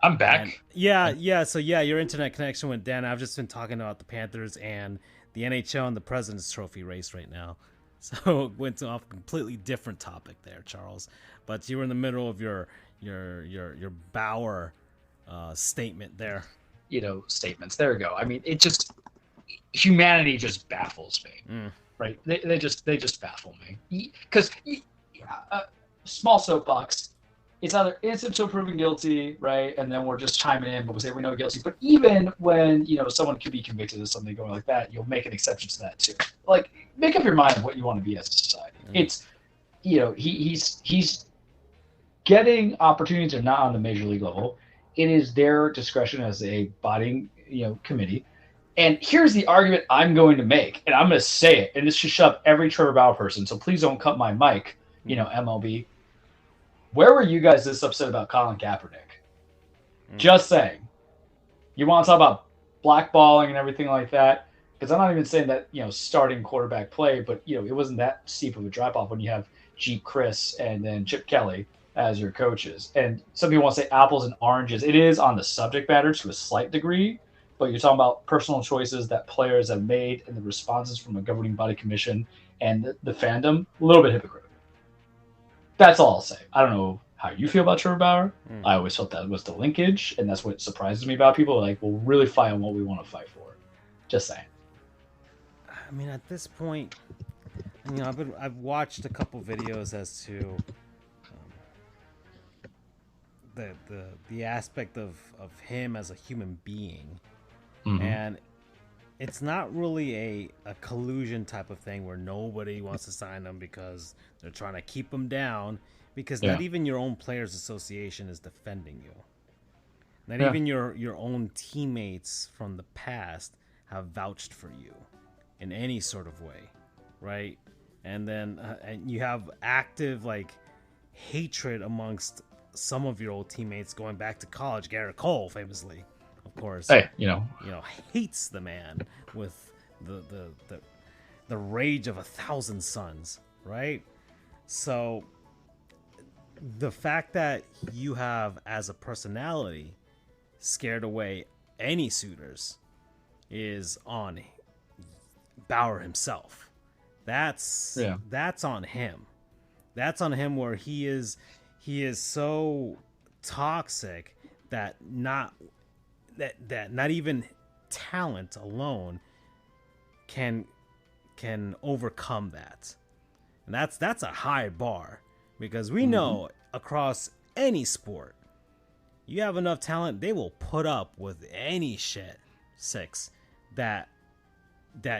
I'm back. And yeah. So your internet connection went down. I've just been talking about the Panthers and the NHL and the President's Trophy race right now. So it went off a completely different topic there, Charles. But you were in the middle of your Bauer statement there. Statements. There we go. I mean, humanity just baffles me, right? They just baffle me because small soapbox. It's either innocent until proven guilty, right? And then we're just chiming in, but we say we know guilty. But even when someone could be convicted of something going like that, you'll make an exception to that too. Like, make up your mind of what you want to be as a society. It's he's getting opportunities that are not on the major league level. It is their discretion as a body, committee. And here's the argument I'm going to make, and I'm going to say it, and this should shut up every Trevor Bauer person, so please don't cut my mic, MLB. Where were you guys this upset about Colin Kaepernick? Just saying. You want to talk about blackballing and everything like that? Because I'm not even saying that, starting quarterback play, but, it wasn't that steep of a drop-off when you have Jeep Chris and then Chip Kelly as your coaches. And some people want to say apples and oranges. It is on the subject matter to a slight degree, but you're talking about personal choices that players have made and the responses from a governing body commission and the fandom. A little bit hypocritical. That's all I'll say. I don't know how you feel about Trevor Bauer. I always felt that was the linkage, and that's what surprises me about people. Like, we'll really fight on what we want to fight for. Just saying. I mean, at this point, I've watched a couple videos as to the aspect of him as a human being, and it's not really a collusion type of thing where nobody wants to sign him because they're trying to keep him down, because not even your own players association is defending you. Not even your own teammates from the past have vouched for you in any sort of way, right? And then and you have active hatred amongst some of your old teammates going back to college. Garrett Cole, famously, of course, hates the man with the rage of 1,000 suns, right? So the fact that you have, as a personality, scared away any suitors is on Bauer himself. That's on him. That's on him, where he is so toxic that not even talent alone can overcome that. And that's a high bar, because we know across any sport, you have enough talent, they will put up with any shit that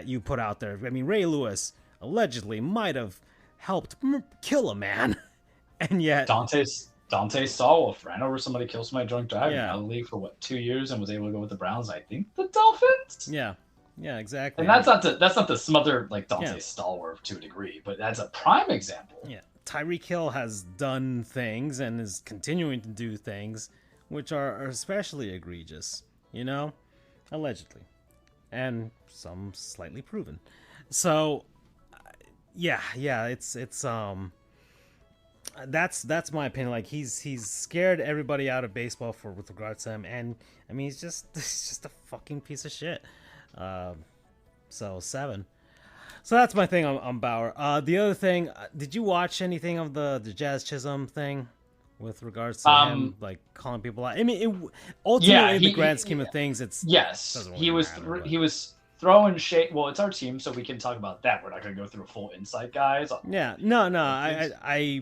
you put out there. I mean, Ray Lewis allegedly might have helped kill a man, and yet Dante Stallworth ran over somebody, killed somebody drunk driving, out of the league for 2 years, and was able to go with the Browns. I think the Dolphins. Yeah, exactly. And that's not to smother Dante Stallworth to a degree, but that's a prime example. Yeah, Tyreek Hill has done things and is continuing to do things which are especially egregious, allegedly, and some slightly proven. So, it's that's my opinion. Like, he's scared everybody out of baseball with regards to him, and I mean, he's just a fucking piece of shit. So 7. So that's my thing on Bauer. The other thing, did you watch anything of the Jazz Chisholm thing with regards to him like calling people out? I mean, ultimately, Yeah, in the grand scheme of things, it yes, doesn't really matter. he was throwing shade. Well, it's our team, so we can talk about that. We're not going to go through a full insight, guys. Yeah, no,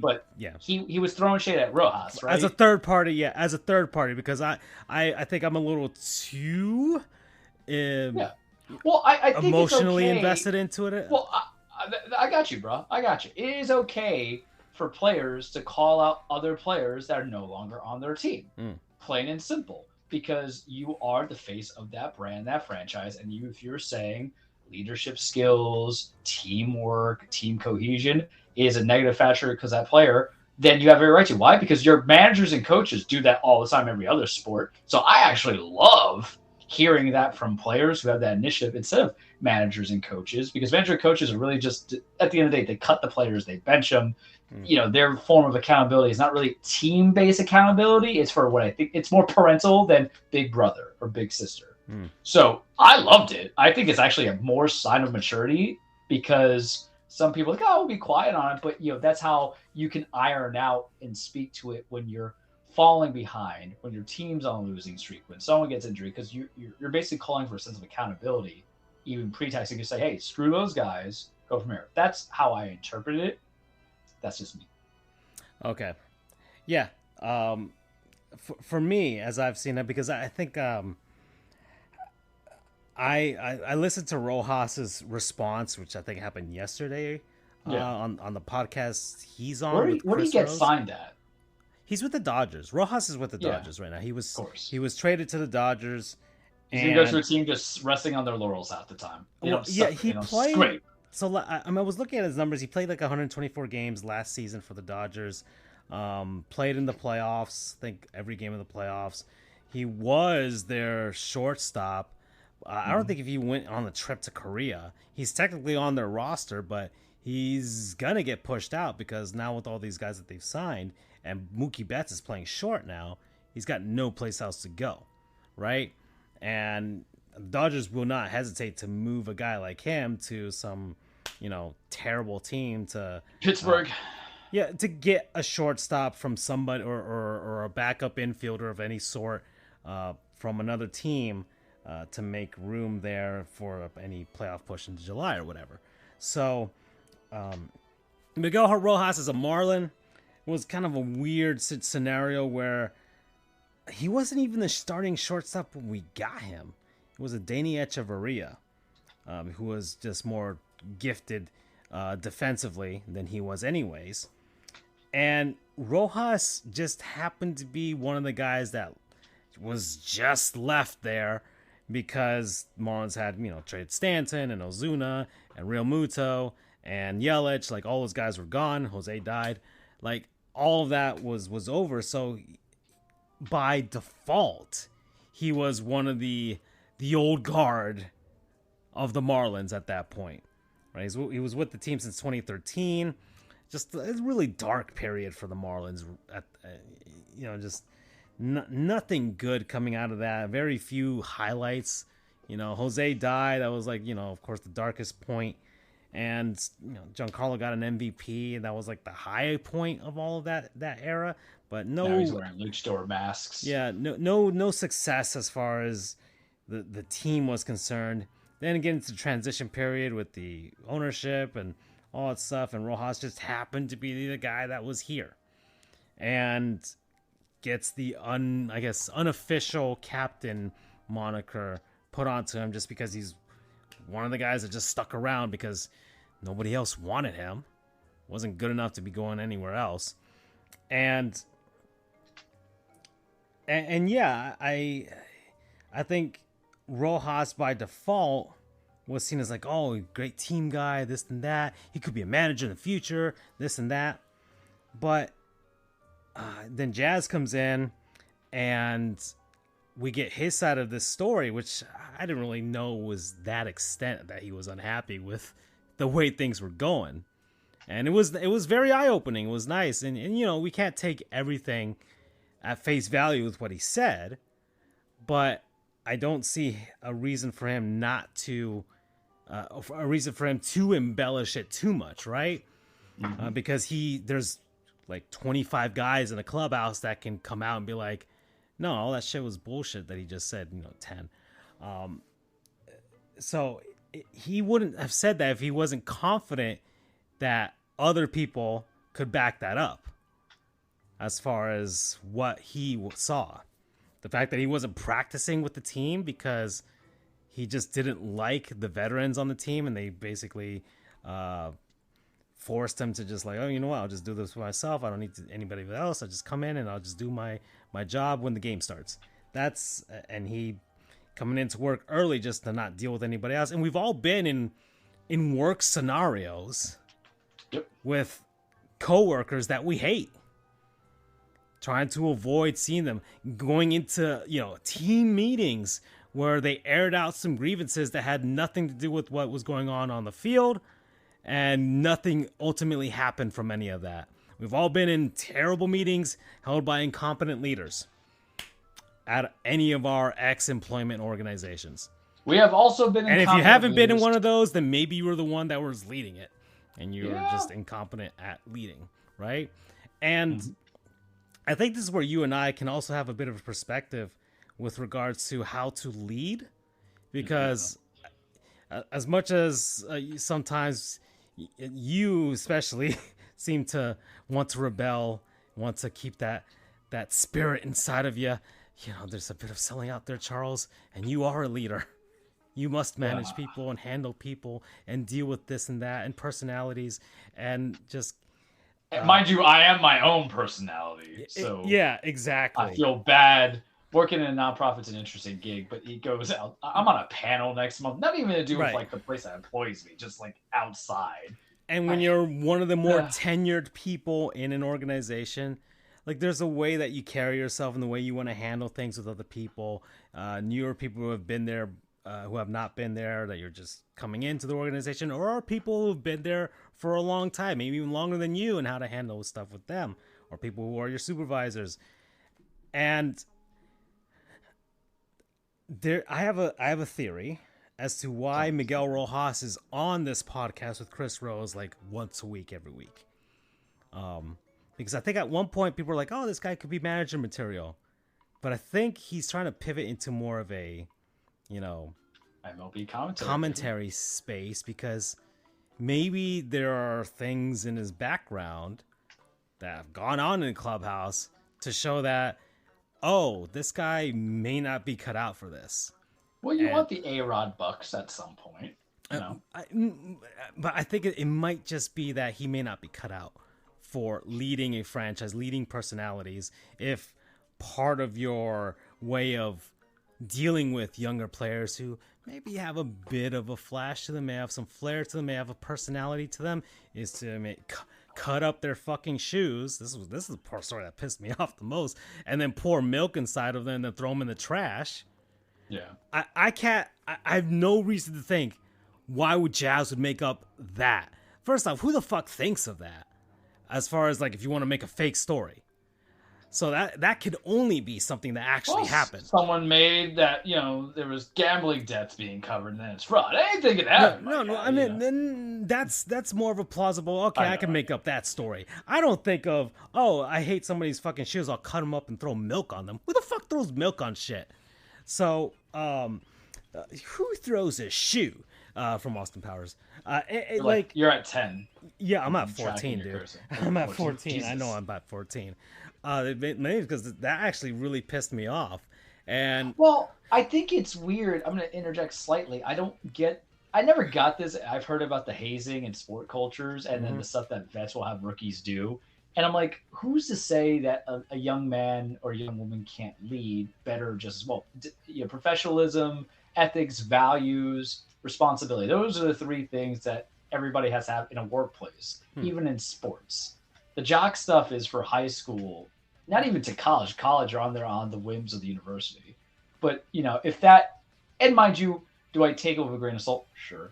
But yeah, he was throwing shade at Rojas, right? as a third party, because I think I'm a little too Yeah. Well, I think emotionally it's okay. invested into it. Well, I got you, bro. I got you. It is okay for players to call out other players that are no longer on their team. Plain and simple. Because you are the face of that brand, that franchise, and if you're saying leadership skills, teamwork, team cohesion is a negative factor because that player, then you have every right to. Why? Because your managers and coaches do that all the time, every other sport. So I actually love hearing that from players who have that initiative instead of managers and coaches, because manager and coaches are really just, at the end of the day, they cut the players, they bench them. Their form of accountability is not really team-based accountability. It's for what I think it's more parental than big brother or big sister. So I loved it. I think it's actually a more sign of maturity, because some people are like, oh, we'll be quiet on it. But, that's how you can iron out and speak to it when you're falling behind, when your team's on a losing streak, when someone gets injured, because you're basically calling for a sense of accountability, even pretexting to say, hey, screw those guys, go from here. That's how I interpret it. That's just me. Okay. Yeah. For me, as I've seen it, because I think I listened to Rojas's response, which I think happened yesterday on the podcast he's on. Where do you get signed at? He's with the Dodgers. Rojas is with the Dodgers right now. He was traded to the Dodgers. He's going to go to a team just resting on their laurels half the time. He played. Great. So I was looking at his numbers. He played like 124 games last season for the Dodgers. Played in the playoffs. I think every game of the playoffs. He was their shortstop. I don't think if he went on the trip to Korea, he's technically on their roster, but he's gonna get pushed out because now with all these guys that they've signed, and Mookie Betts is playing short now, he's got no place else to go, right? And the Dodgers will not hesitate to move a guy like him to some, terrible team to Pittsburgh. To get a shortstop from somebody or a backup infielder of any sort from another team to make room there for any playoff push into July or whatever. So Miguel Rojas as a Marlin was kind of a weird scenario where he wasn't even the starting shortstop when we got him. It was a Danny Echeverria, who was just more gifted defensively than he was anyways. And Rojas just happened to be one of the guys that was just left there because Marlins had, traded Stanton and Ozuna and Real Muto and Yelich. Like, all those guys were gone. Jose died. Like, all of that was over. So by default, he was one of the old guard of the Marlins at that point. Right? He was with the team since 2013. Just a really dark period for the Marlins. Just nothing good coming out of that. Very few highlights. Jose died. That was like, of course, the darkest point. And Giancarlo got an MVP, and that was like the high point of all of that era. But no, now he's wearing luchador masks. Yeah, no success as far as the team was concerned. Then again, it's a transition period with the ownership and all that stuff, and Rojas just happened to be the guy that was here, and gets the unofficial captain moniker put onto him just because he's one of the guys that just stuck around because nobody else wanted him. Wasn't good enough to be going anywhere else. And yeah, I think Rojas by default was seen as like, oh, great team guy, this and that. He could be a manager in the future, this and that. But then Jazz comes in and we get his side of this story, which I didn't really know was that extent that he was unhappy with the way things were going. And it was very eye-opening. It was nice. And we can't take everything at face value with what he said, but I don't see a reason for him not to a reason for him to embellish it too much, right? Because there's like 25 guys in a clubhouse that can come out and be like, no, all that shit was bullshit that he just said, 10. So he wouldn't have said that if he wasn't confident that other people could back that up as far as what he saw. The fact that he wasn't practicing with the team because he just didn't like the veterans on the team, and they basically forced him to just like, oh, you know what, I'll just do this for myself. I don't need anybody else. I just come in and I'll just do my job when the game starts. And he coming into work early just to not deal with anybody else. And we've all been in work scenarios with coworkers that we hate, trying to avoid seeing them, going into, team meetings where they aired out some grievances that had nothing to do with what was going on the field, and nothing ultimately happened from any of that. We've all been in terrible meetings held by incompetent leaders at any of our ex-employment organizations. We have also been and if you haven't been in one of those, then maybe you were the one that was leading it, and you were just incompetent at leading, right? And I think this is where you and I can also have a bit of a perspective with regards to how to lead, because as much as sometimes you especially seem to want to rebel, want to keep that spirit inside of you, there's a bit of selling out there, Charles, and you are a leader. You must manage people and handle people and deal with this and that and personalities and just... mind you, I am my own personality, so... Yeah, exactly. I feel bad. Working in a nonprofit's an interesting gig, but he goes out. I'm on a panel next month. Not even to do with like the place that employs me, just like outside. And when you're one of the more tenured people in an organization, like there's a way that you carry yourself and the way you want to handle things with other people. Newer people who have been there, who have not been there, that you're just coming into the organization, or people who've been there for a long time, maybe even longer than you, and how to handle stuff with them, or people who are your supervisors. And I have a theory as to why Miguel Rojas is on this podcast with Chris Rose like once a week, every week. Because I think at one point people were like, "Oh, this guy could be manager material," but I think he's trying to pivot into more of a, MLB commentary space, because maybe there are things in his background that have gone on in the clubhouse to show that, oh, this guy may not be cut out for this. Well, you want the A-Rod Bucks at some point, but I think it might just be that he may not be cut out for leading a franchise, leading personalities, if part of your way of dealing with younger players who maybe have a bit of a flash to them, may have some flair to them, may have a personality to them, is to cut up their fucking shoes. This is the part story that pissed me off the most, and then pour milk inside of them and then throw them in the trash. Yeah, I have no reason to think why would Jazz would make up that. First off, who the fuck thinks of that? As far as like if you want to make a fake story. So that could only be something that actually happened. Someone made that, there was gambling debts being covered, and then it's fraud. I ain't thinking that. No. I mean, then that's more of a plausible. Okay, I can make up that story. I don't think of, oh, I hate somebody's fucking shoes, I'll cut them up and throw milk on them. Who the fuck throws milk on shit? So, who throws a shoe? From Austin Powers. You're at 10. Yeah, I'm at 14, dude. I'm at 14. Jesus. I know I'm at 14. Maybe because that actually really pissed me off. And well, I think it's weird. I'm going to interject slightly. I never got this. I've heard about the hazing in sport cultures and then the stuff that vets will have rookies do. And I'm like, who's to say that a young man or young woman can't lead better just as well? Professionalism, ethics, values, responsibility. Those are the three things that everybody has to have in a workplace, even in sports. The jock stuff is for high school, not even to college. College are on the whims of the university. But, if that, and mind you, do I take it with a grain of salt? Sure.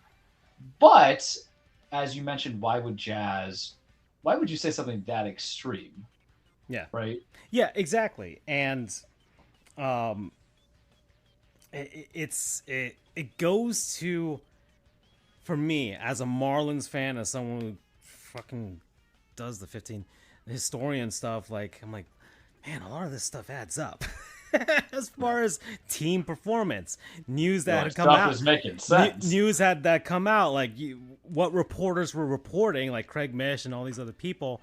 But, as you mentioned, why would you say something that extreme? Yeah. Right? Yeah, exactly. And it goes to for me, as a Marlins fan, as someone who fucking does the 15 historian stuff, like, I'm like, man, a lot of this stuff adds up. As far as team performance, news that had come out, was making sense. News had that come out, like what reporters were reporting, like Craig Mish and all these other people,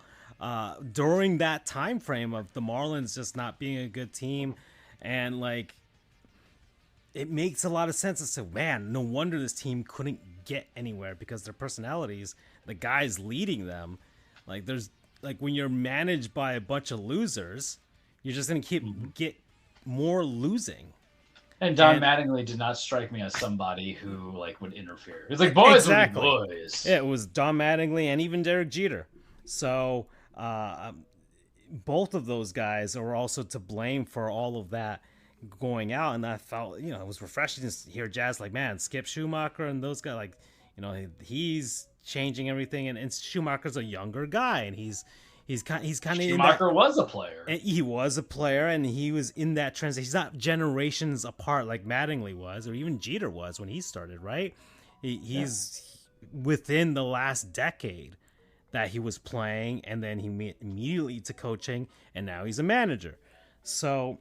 during that time frame of the Marlins just not being a good team, and like it makes a lot of sense as to, man, no wonder this team couldn't get anywhere, because their personalities, the guys leading them, like there's like when you're managed by a bunch of losers, you're just gonna get more losing. And Don Mattingly did not strike me as somebody who like would interfere. It's like boys exactly. would be boys. Yeah, it was Don Mattingly and even Derek Jeter. So both of those guys are also to blame for all of that going out. And I felt, it was refreshing to hear Jazz like, man, Skip Schumacher and those guys, like, he's changing everything. And Schumacher's a younger guy, and he's kind of Schumacher was a player. And he was a player, and he was in that transition. He's not generations apart like Mattingly was, or even Jeter was when he started, right? He's within the last decade that he was playing, and then he immediately to coaching, and now he's a manager. So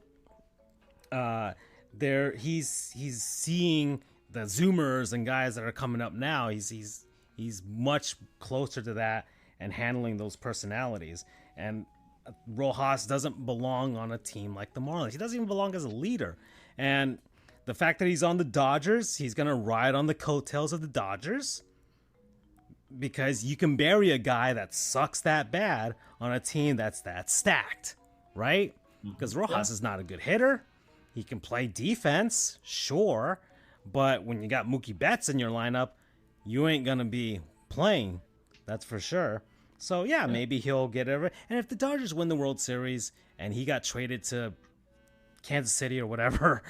he's seeing the Zoomers and guys that are coming up now. He's much closer to that and handling those personalities. And Rojas doesn't belong on a team like the Marlins. He doesn't even belong as a leader. And the fact that he's on the Dodgers, he's going to ride on the coattails of the Dodgers, because you can bury a guy that sucks that bad on a team that's that stacked, right? Because Rojas is not a good hitter. He can play defense, sure, but when you got Mookie Betts in your lineup, you ain't going to be playing. That's for sure. So, yeah, maybe he'll get it. And if the Dodgers win the World Series and he got traded to Kansas City or whatever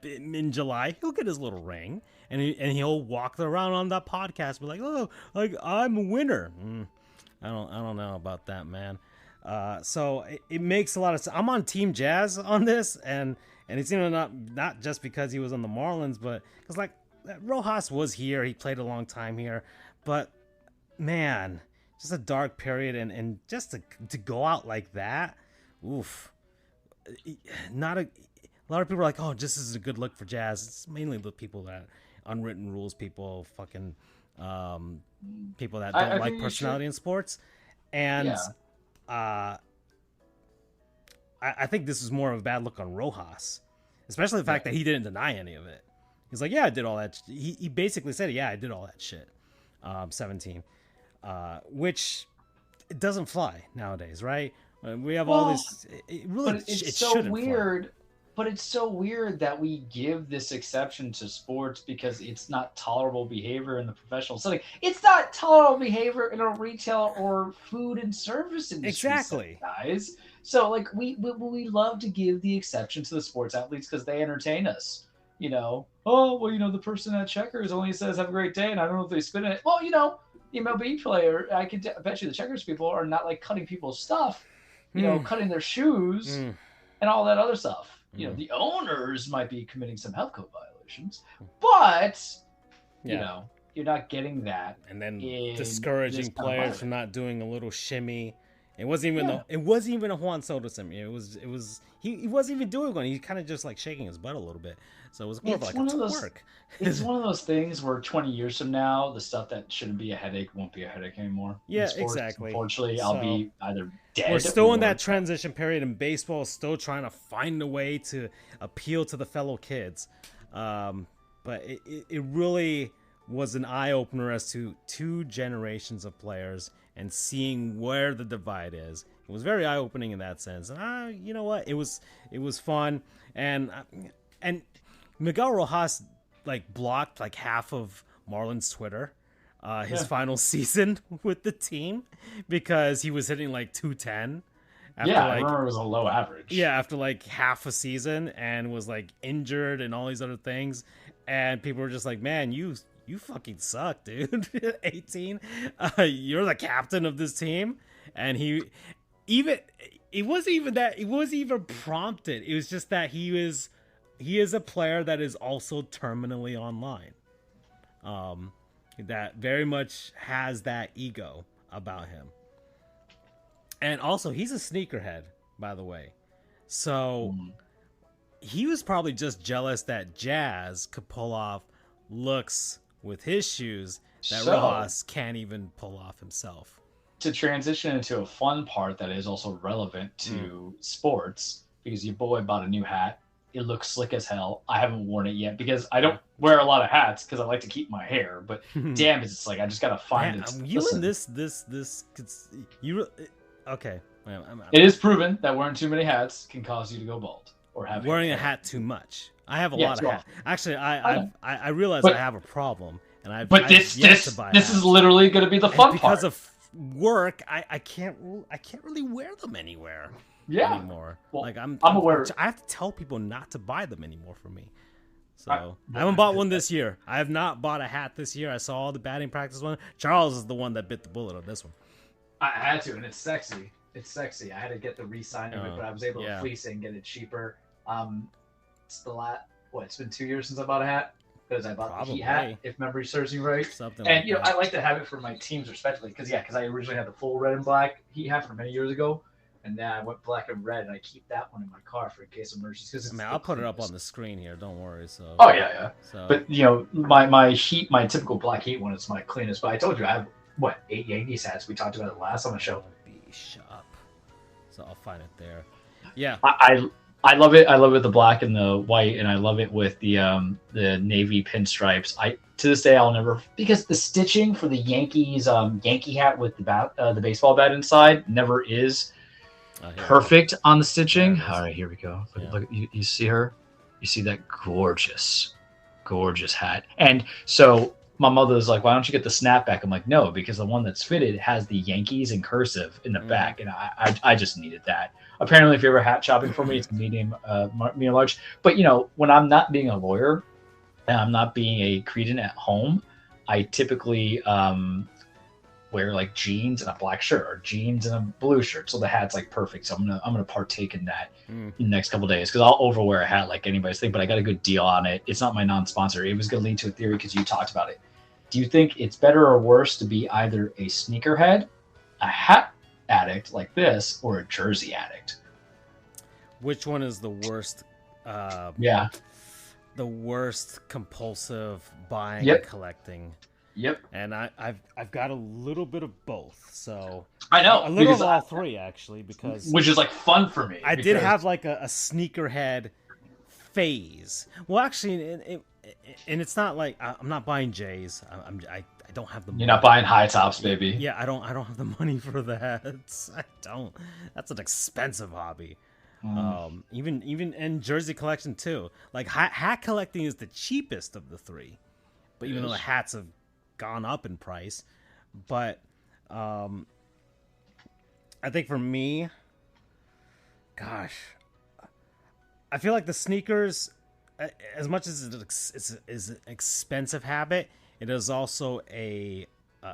in July, he'll get his little ring. And he'll walk around on that podcast and be like, oh, like, I'm a winner. I don't know about that, man. So it makes a lot of sense. I'm on Team Jazz on this. And it's not just because he was on the Marlins, but because, like, Rojas was here. He played a long time here. But man, just a dark period, and just to go out like that, oof. Not a lot of people are like, oh, this is a good look for Jazz. It's mainly the people that unwritten rules people, fucking people that don't like personality in sports, and I think this is more of a bad look on Rojas, especially the fact that he didn't deny any of it. He's like, yeah, I did all that. He basically said, yeah, I did all that shit. 17. Which it doesn't fly nowadays, right? We have all this. It really, but it's so weird. Fly. But it's so weird that we give this exception to sports because it's not tolerable behavior in the professional setting. It's not tolerable behavior in a retail or food and service industry. Exactly, guys. So like we love to give the exception to the sports athletes because they entertain us. Oh, well, the person at Checkers only says have a great day, and I don't know if they spin it. Well, MLB player, I bet you the Checkers people are not like cutting people's stuff, cutting their shoes and all that other stuff. The owners might be committing some health code violations, but you're not getting that. And then discouraging players from not doing a little shimmy. It wasn't even a Juan Soto shimmy. He wasn't even doing one. He kind of just like shaking his butt a little bit. So it was more like a twerk. It's one of those things where 20 years from now, the stuff that shouldn't be a headache won't be a headache anymore. Yeah, exactly. Unfortunately, I'll be either dead. We're still in that transition period, and baseball is still trying to find a way to appeal to the fellow kids. But it really was an eye-opener as to two generations of players and seeing where the divide is. It was very eye-opening in that sense. And you know what? It was fun. And Miguel Rojas like blocked like half of Marlins Twitter his final season with the team because he was hitting like 210. I remember it was a low average. Yeah, after like half a season, and was like injured and all these other things. And people were just like, man, you fucking suck, dude. 18. You're the captain of this team. And it wasn't even prompted. It was just that he is a player that is also terminally online. that very much has that ego about him. And also, he's a sneakerhead, by the way. So he was probably just jealous that Jazz could pull off looks with his shoes that Rojas can't even pull off himself. To transition into a fun part that is also relevant to sports, because your boy bought a new hat. It looks slick as hell. I haven't worn it yet because I don't wear a lot of hats because I like to keep my hair. But damn, it's like I just gotta find it. You and this. You okay? It is proven that wearing too many hats can cause you to go bald or have wearing a hat too much. I have a lot of hats. Actually, I realize I have a problem, and this is literally going to be the fun part. Because of work, I can't really wear them anywhere anymore. Well, I'm aware. I have to tell people not to buy them anymore for me. So I haven't bought one this year. I have not bought a hat this year. I saw all the batting practice one. Charles is the one that bit the bullet on this one. I had to, and it's sexy. It's sexy. I had to get the re-sign of it, but I was able to fleece it and get it cheaper. It's been 2 years since I bought a hat because I bought the Heat hat, if memory serves me right. I like to have it for my teams respectively because I originally had the full red and black Heat hat from many years ago, and then I went black and red, and I keep that one in my car for in case of emergencies. I'll put it up on the screen here. Don't worry. So. Oh yeah. So. But my Heat, my typical black Heat one is my cleanest. But I told you I have 8 Yankees hats. We talked about it last on the show. Shop. So I'll find it there. Yeah. I love it. I love it the black and the white, and I love it with the navy pinstripes. To this day I'll never, because the stitching for the Yankees Yankee hat with the baseball bat inside never is perfect on the stitching. All right, here we go. Look, you see her? You see that gorgeous hat? And so my mother's like, why don't you get the snapback? I'm like, no, because the one that's fitted has the Yankees in cursive in the back, and I just needed that. Apparently, if you're ever hat shopping for me, it's medium large. But when I'm not being a lawyer and I'm not being a cretin at home, I typically wear like jeans and a black shirt, or jeans and a blue shirt. So the hat's like perfect. So I'm gonna partake in that in the next couple of days, because I'll overwear a hat like anybody's thing. But I got a good deal on it. It's not my non-sponsor. It was gonna lead to a theory because you talked about it. Do you think it's better or worse to be either a sneakerhead, a hat addict like this, or a jersey addict? Which one is the worst? The worst compulsive buying and collecting. Yep. And I've got a little bit of both. So I know a little of all three actually, because which is like fun for me. I did have like a sneakerhead phase. Well, actually, and it's not like I'm not buying J's. I don't have the money. You're not buying high tops, baby. Yeah, I don't have the money for that. I don't. That's an expensive hobby. Even and jersey collection too. Like hat collecting is the cheapest of the three, but even though the hats have gone up in price, but I think for me, gosh, I feel like the sneakers, as much as it's an expensive habit, it is also a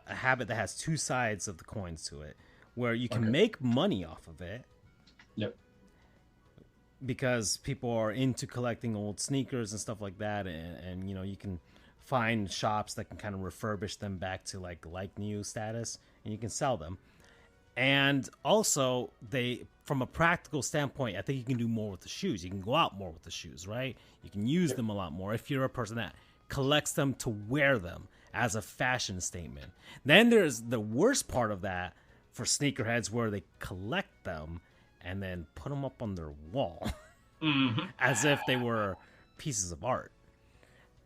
habit that has two sides of the coins to it, where you can make money off of it. Yep. Because people are into collecting old sneakers and stuff like that, and you can find shops that can kind of refurbish them back to like new status, and you can sell them. And also, from a practical standpoint, I think you can do more with the shoes. You can go out more with the shoes, right? You can use them a lot more if you're a person that collects them to wear them as a fashion statement. Then there's the worst part of that for sneakerheads, where they collect them and then put them up on their wall as if they were pieces of art.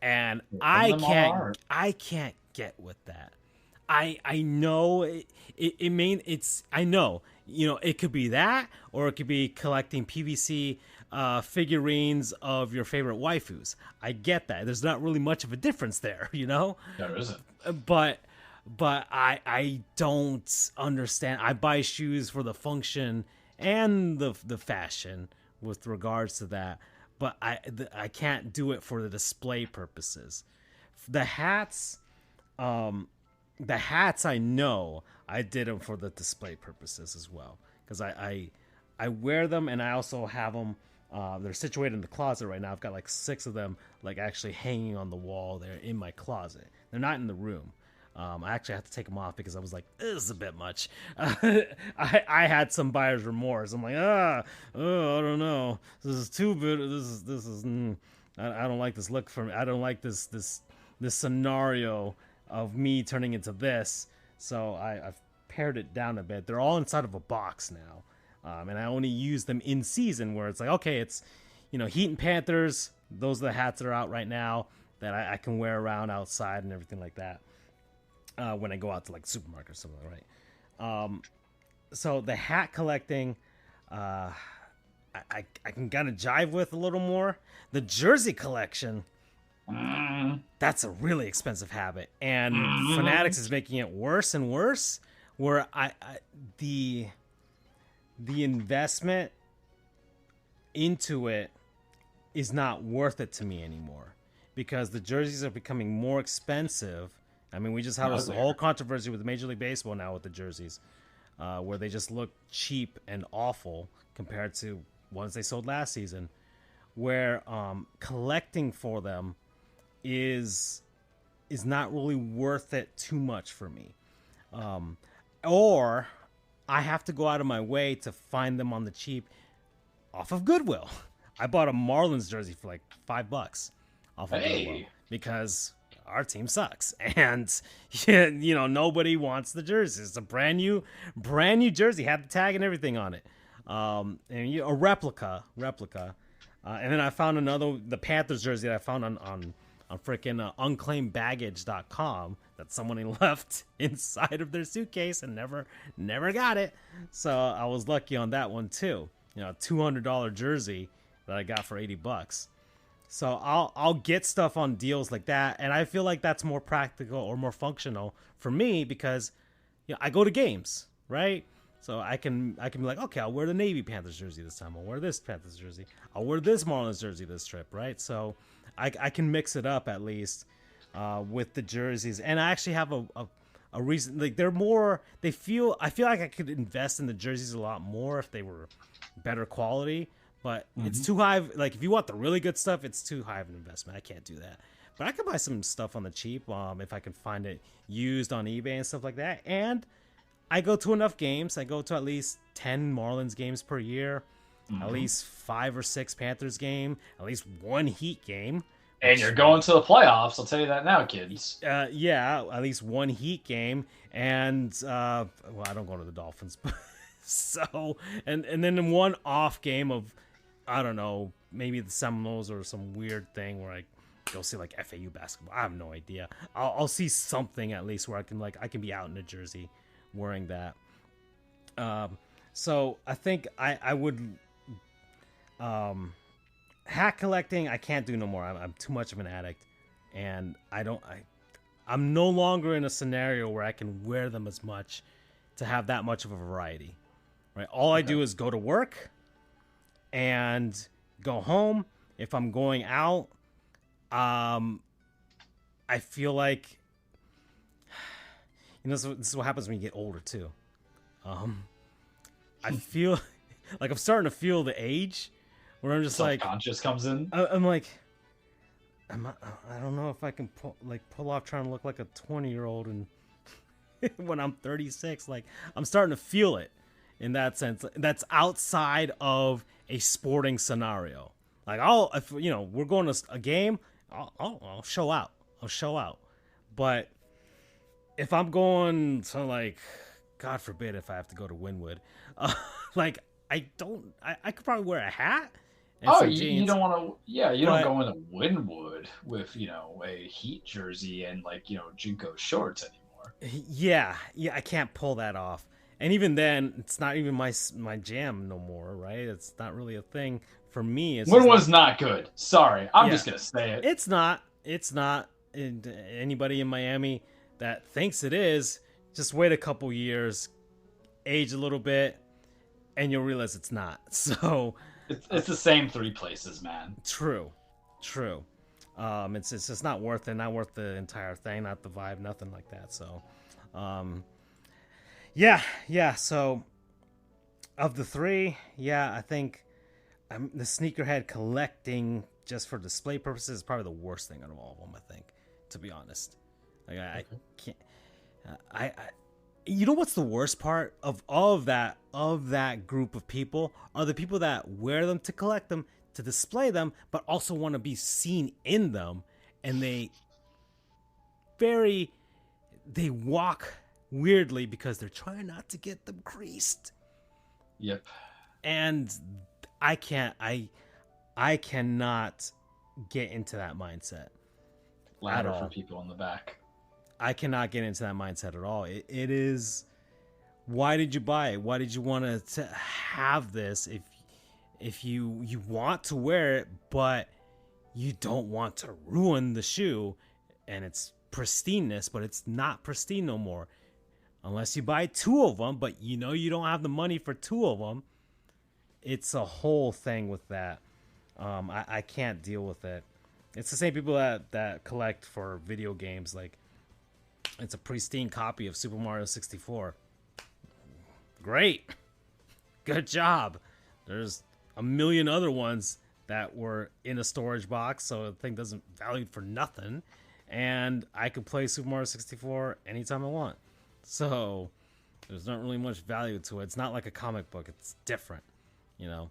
And I can't get with that. I know I know, it could be that, or it could be collecting PVC figurines of your favorite waifus. I get that. There's not really much of a difference there, There isn't. But I don't understand. I buy shoes for the function and the fashion with regards to that, but I can't do it for the display purposes. The hats, I know I did them for the display purposes as well, because I wear them, and I also have them. They're situated in the closet right now. I've got like 6 of them, like actually hanging on the wall there in my closet. They're not in the room. I actually had to take them off because I was like, this is a bit much. I had some buyer's remorse. I'm like, I don't know. This is too bit. This is. I don't like this look for me. I don't like this scenario of me turning into this. So I've pared it down a bit. They're all inside of a box now, and I only use them in season where it's like, okay, it's Heat and Panthers. Those are the hats that are out right now that I can wear around outside and everything like that. When I go out to like supermarket or something, right? So the hat collecting, I can kind of jive with a little more. The jersey collection, that's a really expensive habit, and Fanatics is making it worse and worse. Where the investment into it is not worth it to me anymore because the jerseys are becoming more expensive. I mean, we just had this whole controversy with Major League Baseball now with the jerseys, where they just look cheap and awful compared to ones they sold last season, where collecting for them is not really worth it too much for me. Or I have to go out of my way to find them on the cheap off of Goodwill. I bought a Marlins jersey for like $5 off of Goodwill because our team sucks, and nobody wants the jersey. It's a brand new jersey, had the tag and everything on it, and a replica. And then I found the Panthers jersey that I found on freaking unclaimedbaggage.com that someone left inside of their suitcase and never got it. So I was lucky on that one too. A $200 jersey that I got for $80. So I'll get stuff on deals like that, and I feel like that's more practical or more functional for me because I go to games, right? So I can be like, okay, I'll wear the Navy Panthers jersey this time. I'll wear this Panthers jersey. I'll wear this Marlins jersey this trip, right? So I can mix it up at least with the jerseys, and I actually have a reason. Like they're more. I feel like I could invest in the jerseys a lot more if they were better quality. But it's too high. Like if you want the really good stuff, it's too high of an investment. I can't do that. But I can buy some stuff on the cheap if I can find it used on eBay and stuff like that. And I go to enough games. I go to at least 10 Marlins games per year, at least 5 or 6 Panthers game, at least 1 Heat game. And you're going to the playoffs. I'll tell you that now, kids. Yeah, at least 1 Heat game, and I don't go to the Dolphins, but so and then 1 off game of, I don't know, maybe the Seminoles or some weird thing where I go see like FAU basketball. I have no idea. I'll see something at least where I can be out in a jersey wearing that. So I think I would hat collecting. I can't do no more. I'm too much of an addict, and I'm no longer in a scenario where I can wear them as much to have that much of a variety. Right. All I do is go to work and go home. If I'm going out, I feel like, this is what happens when you get older too. I feel like I'm starting to feel the age where I'm just self-conscious comes in. I'm like, I don't know if I can pull off trying to look like a 20-year-old and when I'm 36. Like I'm starting to feel it in that sense. That's outside of a sporting scenario. Like if we're going to a game, I'll show out. But if I'm going to, like, God forbid if I have to go to Wynwood, like I could probably wear a hat. And you don't want to. Yeah, you don't go into Wynwood with a Heat jersey and JNCO shorts anymore. Yeah, I can't pull that off. And even then, it's not even my jam no more, right? It's not really a thing for me. Wynwood's not good. Sorry, I'm just gonna say it. It's not. And anybody in Miami that thinks it is, just wait a couple years, age a little bit, and you'll realize it's not. So it's the same 3 places, man. True. It's just not worth it. Not worth the entire thing. Not the vibe. Nothing like that. So, yeah. So, of the 3, I think the sneakerhead collecting just for display purposes is probably the worst thing out of all of them. I think, to be honest, like I can't. I you know what's the worst part of all of that group of people are the people that wear them to collect them, to display them, but also want to be seen in them, and they walk weirdly because they're trying not to get them creased. Yep. And I cannot get into that mindset. Ladder for people in the back. I cannot get into that mindset at all. It is, why did you buy it? Why did you want to have this if you want to wear it, but you don't want to ruin the shoe and its pristineness, but it's not pristine no more. Unless you buy 2 of them, but you know you don't have the money for 2 of them. It's a whole thing with that. I can't deal with it. It's the same people that collect for video games. Like, it's a pristine copy of Super Mario 64. Great. Good job. There's a million other ones that were in a storage box, so the thing doesn't value for nothing. And I could play Super Mario 64 anytime I want. So there's not really much value to it. It's not like a comic book. It's different, you know.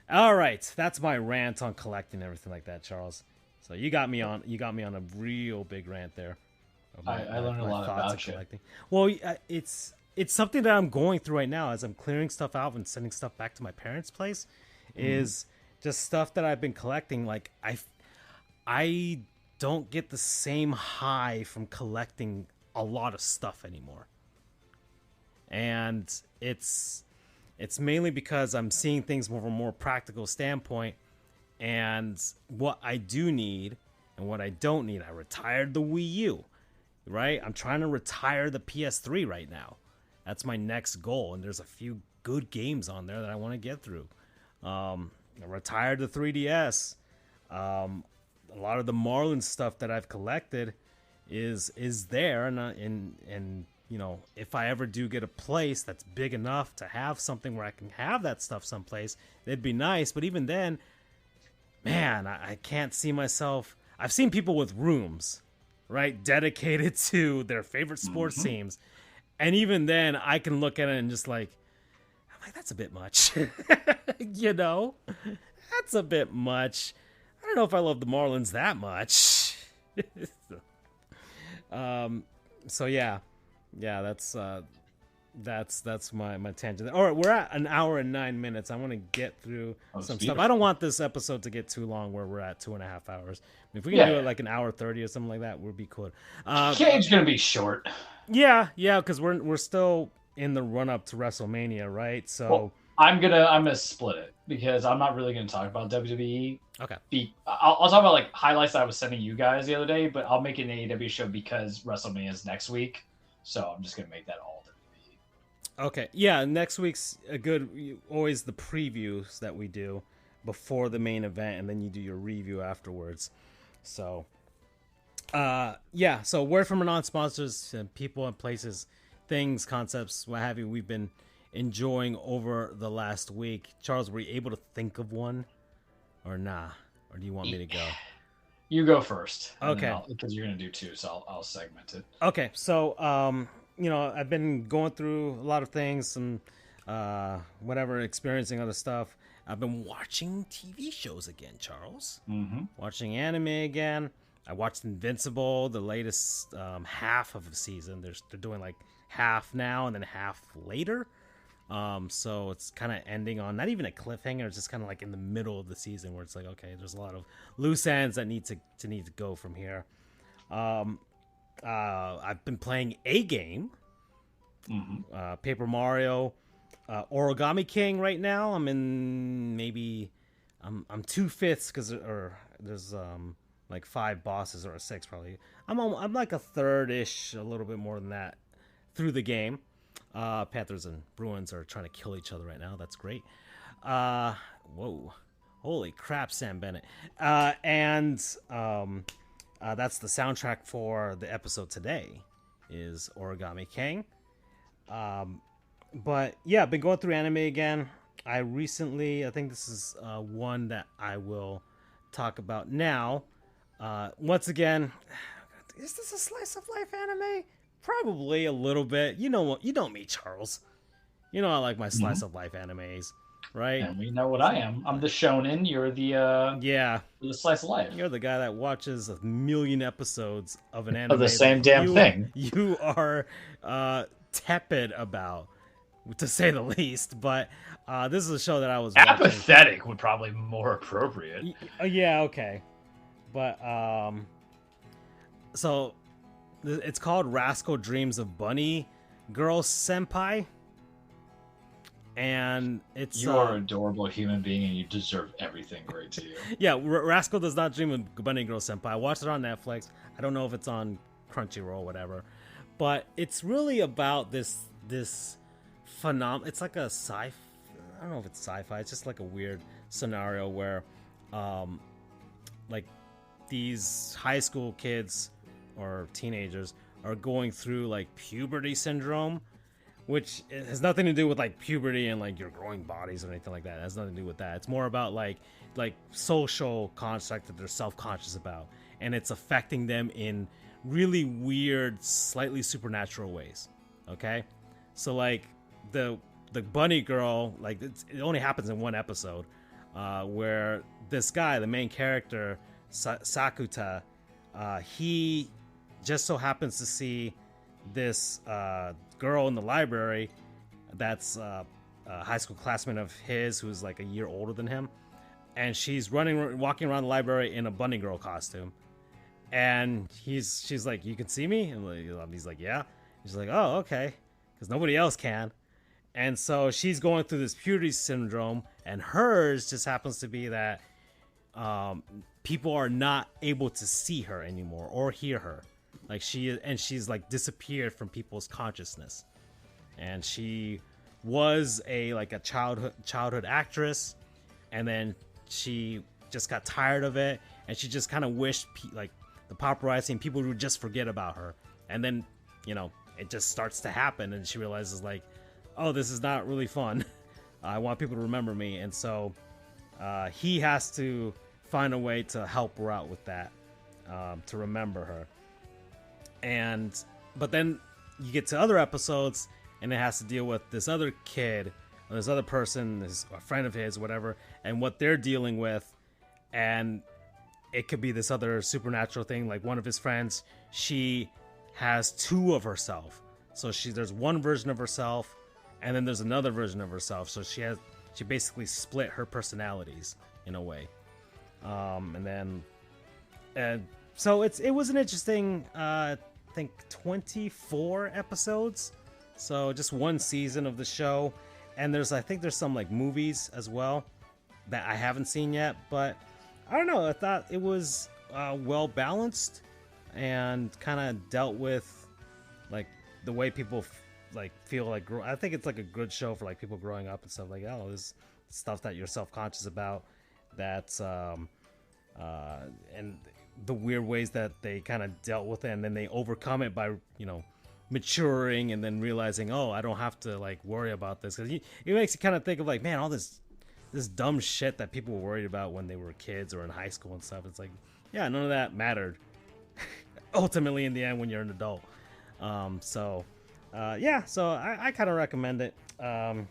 All right, that's my rant on collecting and everything like that, Charles. So you got me on a real big rant there. I learned a lot about you. Well, it's something that I'm going through right now as I'm clearing stuff out and sending stuff back to my parents' place. Is just stuff that I've been collecting. Like I don't get the same high from collecting a lot of stuff anymore, and it's mainly because I'm seeing things from a more practical standpoint, and what I do need and what I don't need. I retired the Wii U. Right? I'm trying to retire the PS3 right now. That's my next goal, and there's a few good games on there that I want to get through. I retired the 3DS. A lot of the Marlins stuff that I've collected is there, and you know, if I ever do get a place that's big enough to have something where I can have that stuff someplace, it'd be nice. But even then, man, I can't see myself. I've seen people with rooms, right, dedicated to their favorite sports teams, and even then I can look at it and just I'm like, that's a bit much. You know, that's a bit much. I don't know if I love the Marlins that much. So yeah, that's my tangent. All right, we're at an hour and 9 minutes. I want to get through some stuff. I don't want this episode to get too long, where we're at 2.5 hours. If we can do it like an hour 30 or something like that, would be cool. Game's gonna be short. Yeah, because we're still in the run up to WrestleMania, right? So well, I'm gonna split it because I'm not really gonna talk about WWE. Okay. I'll talk about like highlights that I was sending you guys the other day, but I'll make an AEW show because WrestleMania is next week. So I'm just gonna make that all WWE. Okay. Yeah, next week's a good. Always the previews that we do before the main event, and then you do your review afterwards. So, yeah. So word from our non-sponsors, people and places, things, concepts, what have you. We've been enjoying over the last week. Charles, were you able to think of one, or nah? Or do you want me to go? You go first. Okay. Because you're gonna do 2, so I'll segment it. Okay. So, you know, I've been going through a lot of things and whatever, experiencing other stuff. I've been watching TV shows again, Charles. Watching anime again. I watched Invincible, the latest half of the season. They're doing like half now and then half later. So it's kind of ending on not even a cliffhanger. It's just kind of like in the middle of the season where it's like, okay, there's a lot of loose ends that need to go from here. I've been playing a game, Paper Mario, Origami King right now. I'm in I'm 2/5 because there's like 5 bosses or 6 probably. I'm like a third-ish, a little bit more than that through the game. Panthers and Bruins are trying to kill each other right now. That's great. Whoa. Holy crap, Sam Bennett. And that's the soundtrack for the episode today is Origami King. But yeah, I've been going through anime again. I think this is one that I will talk about now. Once again, is this a slice of life anime? Probably a little bit. You know what? You know me, Charles. You know I like my slice of life animes, right? And we know what I am. I'm the shonen. You're Yeah, the slice of life. you're the guy that watches a million episodes of an anime Of the same that damn thing. You are tepid about, to say the least. But this is a show that I was watching. Apathetic would probably be more appropriate. Yeah, okay. But so it's called Rascal Dreams of Bunny Girl Senpai. And it's You are an adorable human being, and you deserve everything great to you. Yeah, Rascal Does Not Dream of Bunny Girl Senpai. I watched it on Netflix. I don't know if it's on Crunchyroll or whatever, but it's really about this phenomenon. It's like a I don't know if it's sci-fi. It's just like a weird scenario where, like these high school kids or teenagers are going through like puberty syndrome, which has nothing to do with like puberty and like your growing bodies or anything like that. It has nothing to do with that. It's more about like social construct that they're self-conscious about, and it's affecting them in really weird, slightly supernatural ways. Okay, so like the bunny girl, like it only happens in one episode, where this guy, the main character, Sakuta, he just so happens to see this girl in the library that's a high school classmate of his who's like a year older than him, and she's walking around the library in a bunny girl costume, and she's like, "You can see me?" And he's like, "Yeah." She's like, "Oh, okay," because nobody else can. And so she's going through this puberty syndrome, and hers just happens to be that people are not able to see her anymore or hear her. Like she's like disappeared from people's consciousness, and she was a childhood actress, and then she just got tired of it, and she just kind of wished like the paparazzi and people would just forget about her. And then it just starts to happen, and she realizes like, oh, this is not really fun. I want people to remember me, and so he has to find a way to help her out with that, to remember her. But then you get to other episodes, and it has to deal with this other kid, or this other person, a friend of his, whatever, and what they're dealing with. And it could be this other supernatural thing. Like one of his friends, she has two of herself. So there's one version of herself, and then there's another version of herself. So she basically split her personalities in a way. So it was an interesting, I think 24 episodes. So just one season of the show. And I think there's some like movies as well that I haven't seen yet, but I don't know. I thought it was well balanced and kind of dealt with like the way people feel like. I think it's like a good show for like people growing up and stuff. Like, oh, there's stuff that you're self-conscious about. That's and the weird ways that they kind of dealt with it, and then they overcome it by maturing and then realizing, oh, I don't have to like worry about this, because it makes you kind of think of like, man, all this dumb shit that people were worried about when they were kids or in high school and stuff. It's like, yeah, none of that mattered ultimately in the end when you're an adult. So I kind of recommend it. Promo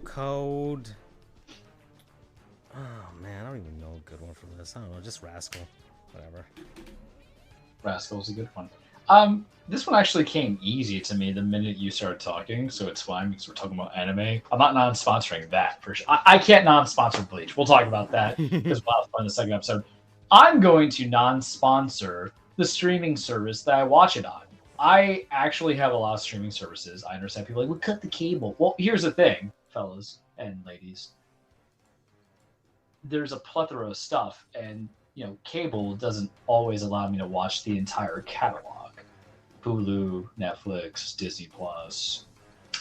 code. Oh man, I don't even know a good one for this. I don't know, just Rascal, whatever. Rascal's a good one. This one actually came easy to me the minute you started talking, so it's fine because we're talking about anime. I'm not non-sponsoring that for sure. I can't non-sponsor Bleach. We'll talk about that because we'll have fun in the second episode. I'm going to non-sponsor the streaming service that I watch it on. I actually have a lot of streaming services. I understand people are like, we cut the cable. Well, here's the thing, fellas and ladies. There's a plethora of stuff, and cable doesn't always allow me to watch the entire catalog. Hulu, Netflix, Disney Plus,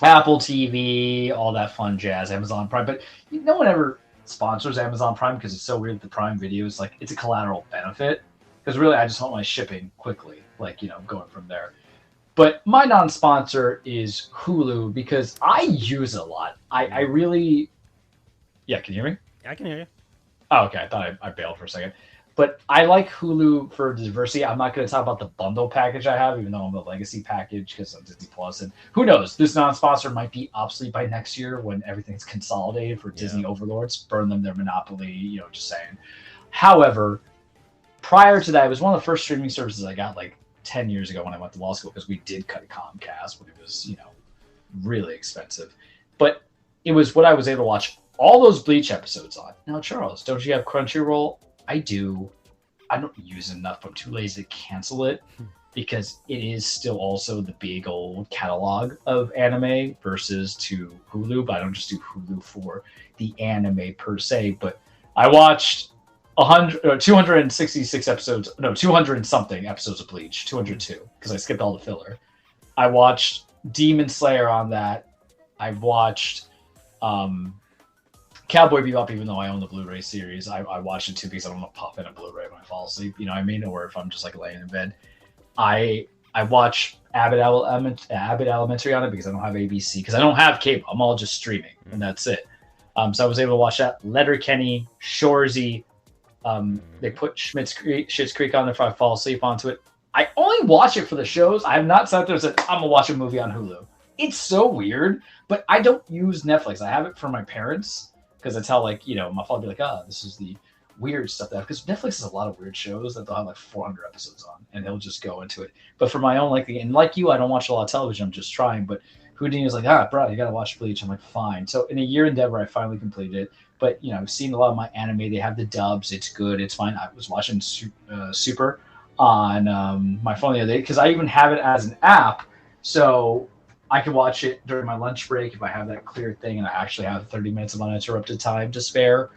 Apple TV, all that fun jazz, Amazon Prime. But no one ever sponsors Amazon Prime because it's so weird that the Prime Video is like, it's a collateral benefit. Because really, I just want my shipping quickly, going from there. But my non-sponsor is Hulu because I use it a lot. I really... Yeah, can you hear me? I can hear you. Oh, okay. I thought I bailed for a second. But I like Hulu for diversity. I'm not going to talk about the bundle package I have, even though I'm the legacy package because I'm Disney Plus. And who knows? This non-sponsor might be obsolete by next year when everything's consolidated for Disney overlords. Burn them their monopoly. Just saying. However, prior to that, it was one of the first streaming services I got like 10 years ago when I went to law school because we did cut Comcast when it was really expensive. But it was what I was able to watch all those Bleach episodes on. Now, Charles, don't you have Crunchyroll? I do. I don't use it enough. I'm too lazy to cancel it because it is still also the big old catalog of anime versus to Hulu. But I don't just do Hulu for the anime per se. But I watched 266 episodes. No, 200 and something episodes of Bleach. 202 because I skipped all the filler. I watched Demon Slayer on that. I watched Cowboy Bebop, even though I own the Blu-ray series. I watched it too because I don't want to pop in a Blu-ray when I fall asleep, you know what I mean? Or if I'm just like laying in bed. I watch Abbott Elementary on it because I don't have ABC, because I don't have cable. I'm all just streaming, and that's it. So I was able to watch that. Letterkenny, Shorzy. They put Schitt's Creek on there if I fall asleep onto it. I only watch it for the shows. I have not sat there and said, I'm going to watch a movie on Hulu. It's so weird, but I don't use Netflix. I have it for my parents. Because that's how, my father would be like, this is the weird stuff. Because Netflix has a lot of weird shows that they'll have like 400 episodes on, and he'll just go into it. But for my own, and like you, I don't watch a lot of television. I'm just trying. But Houdini was like, bro, you got to watch Bleach. I'm like, fine. So in a year endeavor, I finally completed it. But, I've seen a lot of my anime. They have the dubs. It's good. It's fine. I was watching Super on my phone the other day because I even have it as an app. So I can watch it during my lunch break if I have that clear thing and I actually have 30 minutes of uninterrupted time to spare,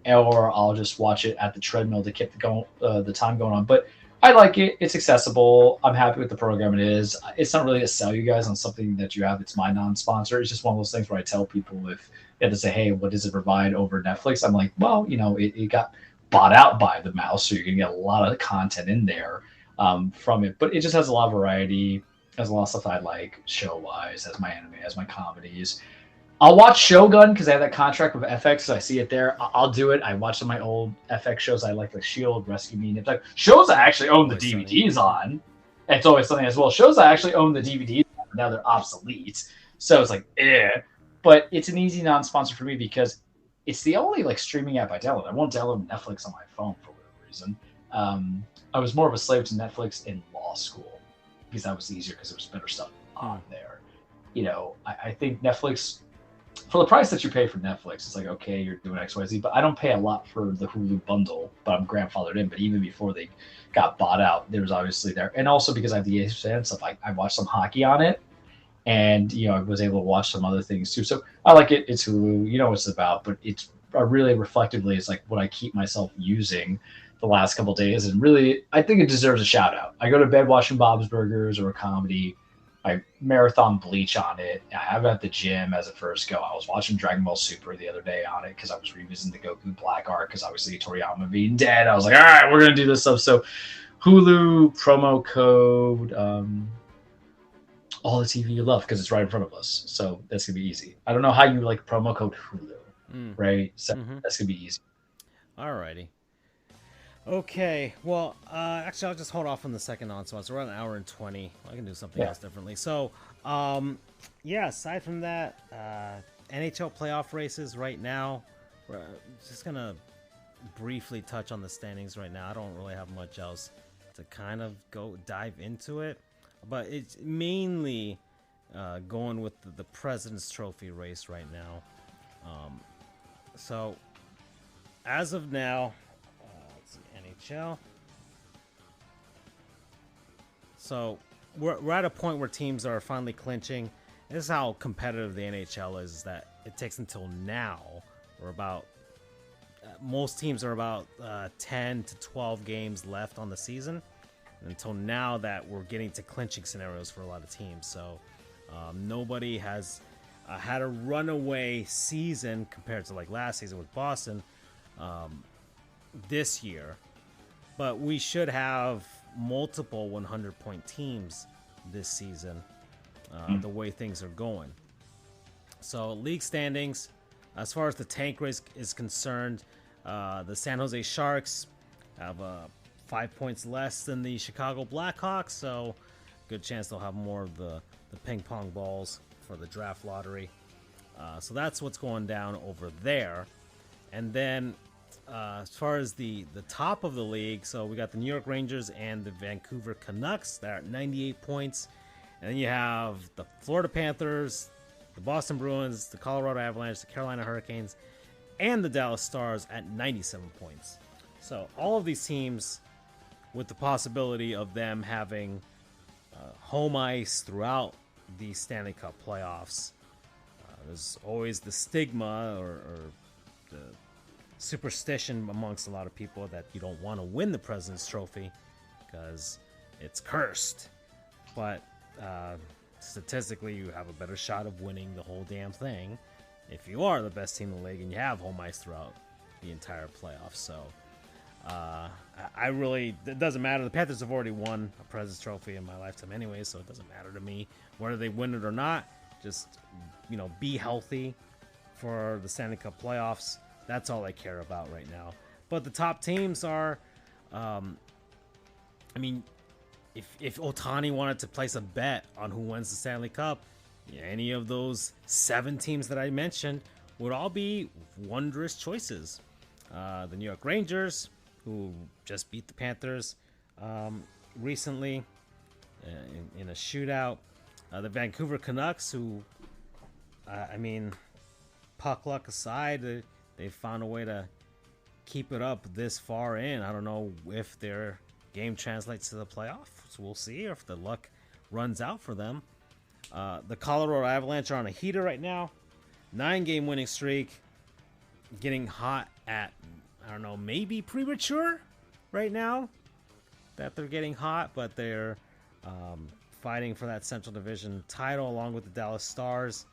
or I'll just watch it at the treadmill to keep the time going on. But I like it. It's accessible. I'm happy with the program it is. It's not really to sell you guys on something that you have. It's my non-sponsor. It's just one of those things where I tell people if they have to say, hey, what does it provide over Netflix? I'm like, well, it got bought out by the mouse, so you're going to get a lot of content in there from it. But it just has a lot of variety. Has a lot of stuff I like show-wise, has my anime, has my comedies. I'll watch Shogun because I have that contract with FX, so I see it there. I'll do it. I watch some of my old FX shows I like Shield, Rescue Me, Nip Tuck. Shows I actually own the DVDs on. It's always something as well. Shows I actually own the DVDs on, but now they're obsolete. So it's like, But it's an easy non-sponsor for me because it's the only streaming app I download. I won't download Netflix on my phone for whatever reason. I was more of a slave to Netflix in law school, because that was easier because there was better stuff on there. I think Netflix, for the price that you pay for Netflix, it's like, okay, you're doing XYZ, but I don't pay a lot for the Hulu bundle, but I'm grandfathered in. But even before they got bought out, there was obviously there. And also because I have the ESPN stuff, I watched some hockey on it, and, I was able to watch some other things too. So I like it. It's Hulu. You know what it's about, but it's really reflectively, it's like what I keep myself using the last couple of days, and really I think it deserves a shout out. I go to bed watching Bob's Burgers or a comedy. I marathon Bleach on it. I have it at the gym as a first go. I was watching Dragon Ball Super the other day on it because I was revisiting the Goku Black arc because obviously Toriyama being dead. I was like, all right, we're gonna do this stuff. So Hulu promo code all the TV you love because it's right in front of us. So that's gonna be easy. I don't know how you like promo code Hulu, right? So that's gonna be easy. Alrighty. Okay, well, actually, I'll just hold off on the second on-sponsor. We're at 1 hour and 20. I can do something else differently. So, aside from that, NHL playoff races right now, we're just going to briefly touch on the standings right now. I don't really have much else to kind of dive into it, but it's mainly going with the President's Trophy race right now. So, as of now, NHL. So we're at a point where teams are finally clinching. This is how competitive the NHL is that it takes until now, or about most teams are about 10 to 12 games left on the season, until now that we're getting to clinching scenarios for a lot of teams. So nobody has had a runaway season compared to last season with Boston this year. But we should have multiple 100-point teams this season, the way things are going. So league standings, as far as the tank race is concerned, the San Jose Sharks have 5 points less than the Chicago Blackhawks, so good chance they'll have more of the ping pong balls for the draft lottery. So that's what's going down over there. And then as far as the top of the league, so we got the New York Rangers and the Vancouver Canucks. They're at 98 points. And then you have the Florida Panthers, the Boston Bruins, the Colorado Avalanche, the Carolina Hurricanes, and the Dallas Stars at 97 points. So all of these teams with the possibility of them having home ice throughout the Stanley Cup playoffs. There's always the stigma or the superstition amongst a lot of people that you don't want to win the President's Trophy because it's cursed. But statistically, you have a better shot of winning the whole damn thing if you are the best team in the league and you have home ice throughout the entire playoffs. So I really, it doesn't matter. The Panthers have already won a President's Trophy in my lifetime anyway, so it doesn't matter to me whether they win it or not. Just, be healthy for the Stanley Cup playoffs. That's all I care about right now. But the top teams are, if Ohtani wanted to place a bet on who wins the Stanley Cup, any of those 7 teams that I mentioned would all be wondrous choices. The New York Rangers, who just beat the Panthers recently in a shootout. The Vancouver Canucks, who, puck luck aside, they found a way to keep it up this far in. I don't know if their game translates to the playoffs. We'll see if the luck runs out for them. The Colorado Avalanche are on a heater right now. 9-game winning streak. Getting hot at, maybe premature right now that they're getting hot, but they're fighting for that Central Division title along with the Dallas Stars.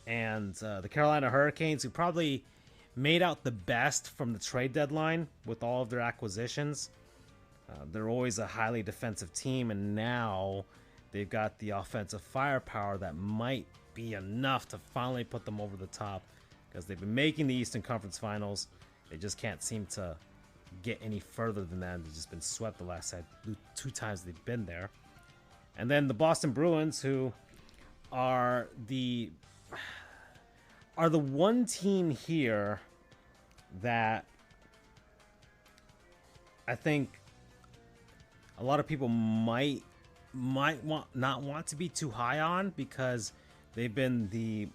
And the Carolina Hurricanes, who probably made out the best from the trade deadline with all of their acquisitions. They're always a highly defensive team, and now they've got the offensive firepower that might be enough to finally put them over the top, because they've been making the Eastern Conference Finals. They just can't seem to get any further than that. They've just been swept the last 2 times they've been there. And then the Boston Bruins, who are the one team here that I think a lot of people might not want to be too high on, because they've been the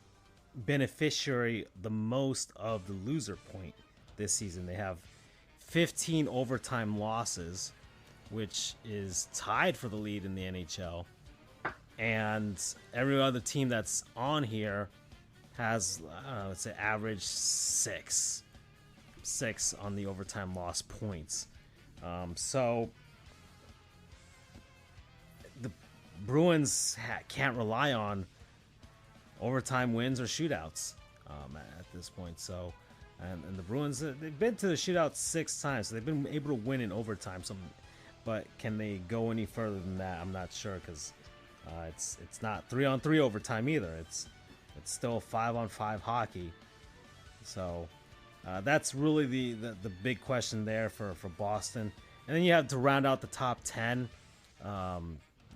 beneficiary the most of the loser point this season. They have 15 overtime losses, which is tied for the lead in the NHL. And every other team that's on here has, let's say, average 6 on the overtime loss points. So the Bruins can't rely on overtime wins or shootouts at this point. So, and the Bruins, they've been to the shootout 6 times, so they've been able to win in overtime. But can they go any further than that? I'm not sure, because it's not 3-on-3 overtime either. It's still 5-on-5 hockey. So that's really the big question there for Boston. And then you have to round out the top 10.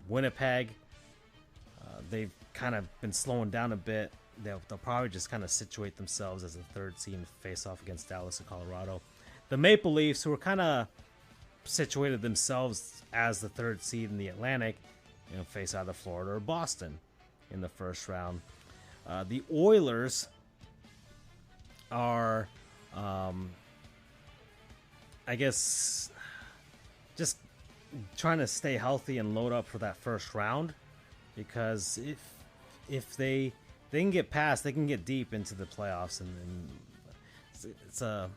Winnipeg, they've kind of been slowing down a bit. They'll probably just kind of situate themselves as the 3rd seed and face off against Dallas and Colorado. The Maple Leafs, who are kind of situated themselves as the 3rd seed in the Atlantic, face either Florida or Boston in the first round. The Oilers are, I guess, just trying to stay healthy and load up for that first round, because if they can get past, they can get deep into the playoffs, and it's a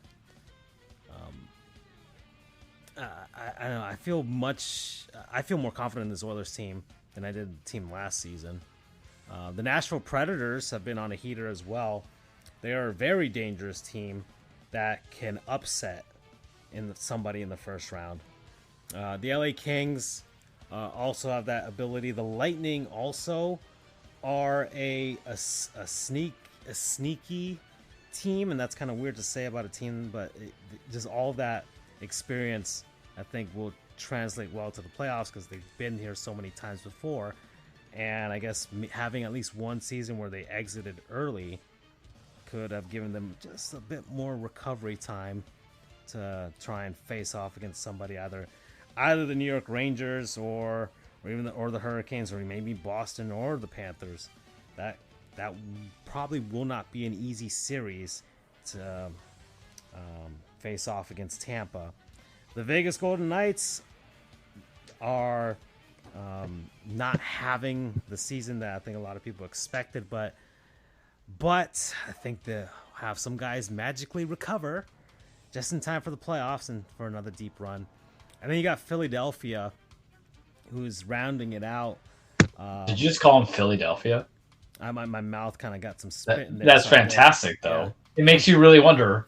I don't know. I feel more confident in this Oilers team than I did the team last season. The Nashville Predators have been on a heater as well. They are a very dangerous team that can upset somebody in the first round. The LA Kings also have that ability. The Lightning also are a sneaky team, and that's kind of weird to say about a team, but just all that experience, I think, will translate well to the playoffs because they've been here so many times before. And I guess having at least one season where they exited early could have given them just a bit more recovery time to try and face off against somebody, either the New York Rangers or even the Hurricanes, or maybe Boston or the Panthers. That probably will not be an easy series to face off against Tampa. The Vegas Golden Knights are not having the season that I think a lot of people expected, but I think they'll have some guys magically recover just in time for the playoffs and for another deep run. And then you got Philadelphia, who's rounding it out. Did you just call them Philadelphia? My mouth kind of got some spit in there. That's fantastic, though. Yeah. It makes you really wonder,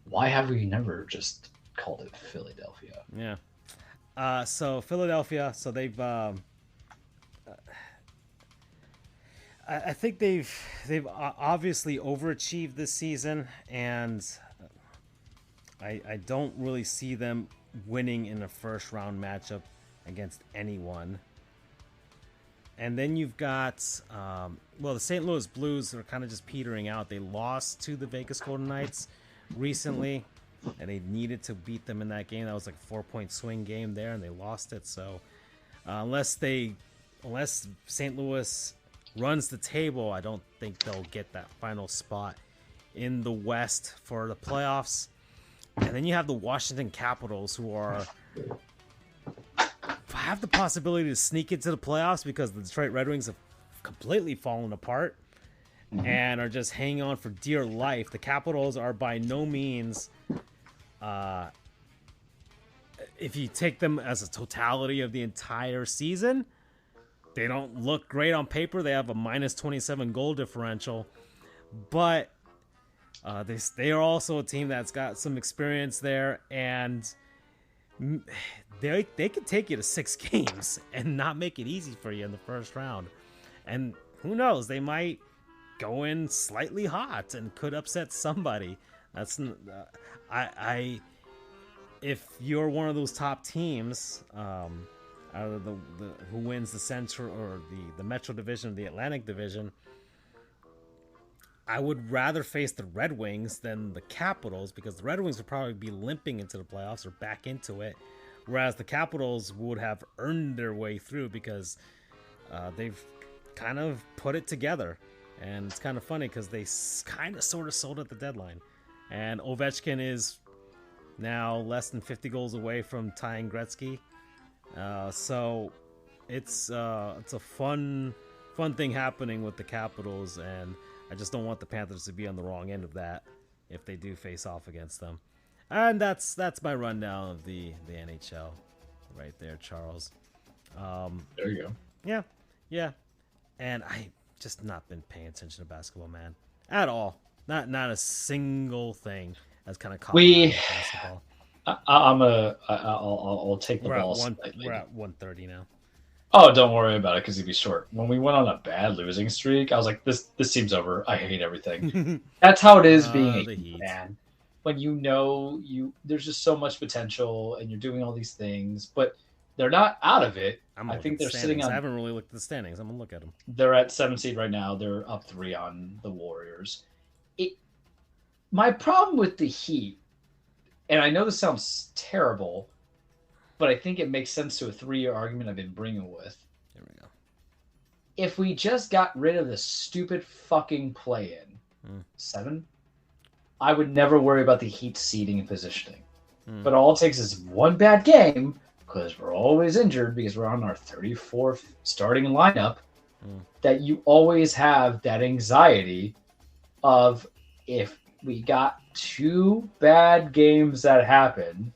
why have we never just called it Philadelphia? Yeah. So Philadelphia, so they've I think they've obviously overachieved this season, and I don't really see them winning in a first round matchup against anyone. And then you've got the St. Louis Blues are kind of just petering out. They lost to the Vegas Golden Knights recently, and they needed to beat them in that game. That was like a 4-point swing game there, and they lost it. So unless St. Louis runs the table, I don't think they'll get that final spot in the West for the playoffs. And then you have the Washington Capitals, who have the possibility to sneak into the playoffs because the Detroit Red Wings have completely fallen apart and are just hanging on for dear life. The Capitals are by no means, if you take them as a totality of the entire season, they don't look great on paper. They have a minus 27 goal differential, but they are also a team that's got some experience there, and they could take you to 6 games and not make it easy for you in the first round. And who knows, they might go in slightly hot and could upset somebody. That's if you're one of those top teams, out of the who wins the Central or the Metro Division or the Atlantic Division, I would rather face the Red Wings than the Capitals, because the Red Wings would probably be limping into the playoffs or back into it, whereas the Capitals would have earned their way through because they've kind of put it together. And it's kind of funny because they kind of sort of sold at the deadline. And Ovechkin is now less than 50 goals away from tying Gretzky. So it's a fun thing happening with the Capitals, and I just don't want the Panthers to be on the wrong end of that if they do face off against them. And that's my rundown of the NHL right there, Charles. There you go. Yeah. And I just not been paying attention to basketball, man, at all. Not a single thing has kind of caught my eye with basketball. I'll take the ball. We're at 1:30 now. Oh, don't worry about it because it'd be short. When we went on a bad losing streak, I was like, this seems over. I hate everything. That's how it is being a Heat fan. When there's just so much potential and you're doing all these things, but they're not out of it. I think they're sitting on. I haven't really looked at the standings. I'm gonna look at them. They're at 7 seed right now. They're up 3 on the Warriors. My problem with the Heat, and I know this sounds terrible, but I think it makes sense to a 3-year argument I've been bringing with. There we go. If we just got rid of the stupid fucking play-in, 7, I would never worry about the Heat seeding and positioning. But all it takes is one bad game, because we're always injured because we're on our 34th starting lineup, that you always have that anxiety of, if we got 2 bad games that happen,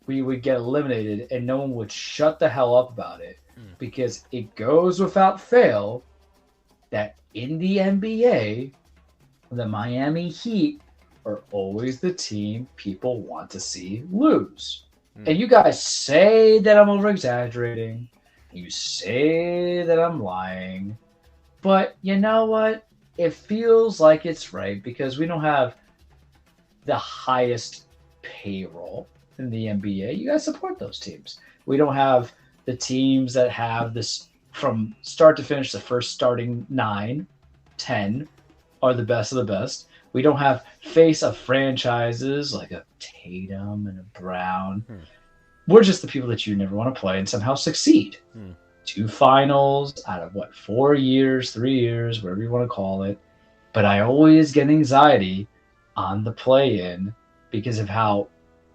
we would get eliminated and no one would shut the hell up about it, because it goes without fail that in the NBA, the Miami Heat are always the team people want to see lose. And you guys say that I'm over-exaggerating. You say that I'm lying. But you know what? It feels like it's right because we don't have the highest payroll. in the NBA, you guys support those teams. We don't have the teams that have this from start to finish, the first starting 9, 10 are the best of the best. We don't have face of franchises like a Tatum and a Brown. We're just the people that you never want to play and somehow succeed. 2 finals out of 4 years, 3 years, whatever you want to call it. But I always get anxiety on the play-in because of how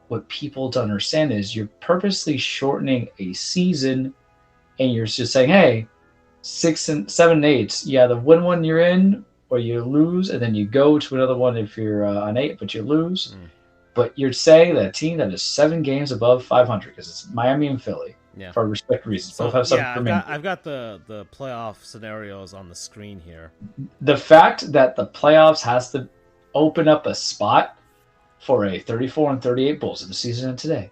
what people don't understand is you're purposely shortening a season and you're just saying, hey, 6 and 7 and 8, you either win one you're in or you lose, and then you go to another one if you're on 8, but you lose. But you're saying that a team that is 7 games above 500, because it's Miami and Philly, for respect reasons. So, both have something I've got the playoff scenarios on the screen here. The fact that the playoffs has to open up a spot for a 34 and 38 Bulls in the season of today,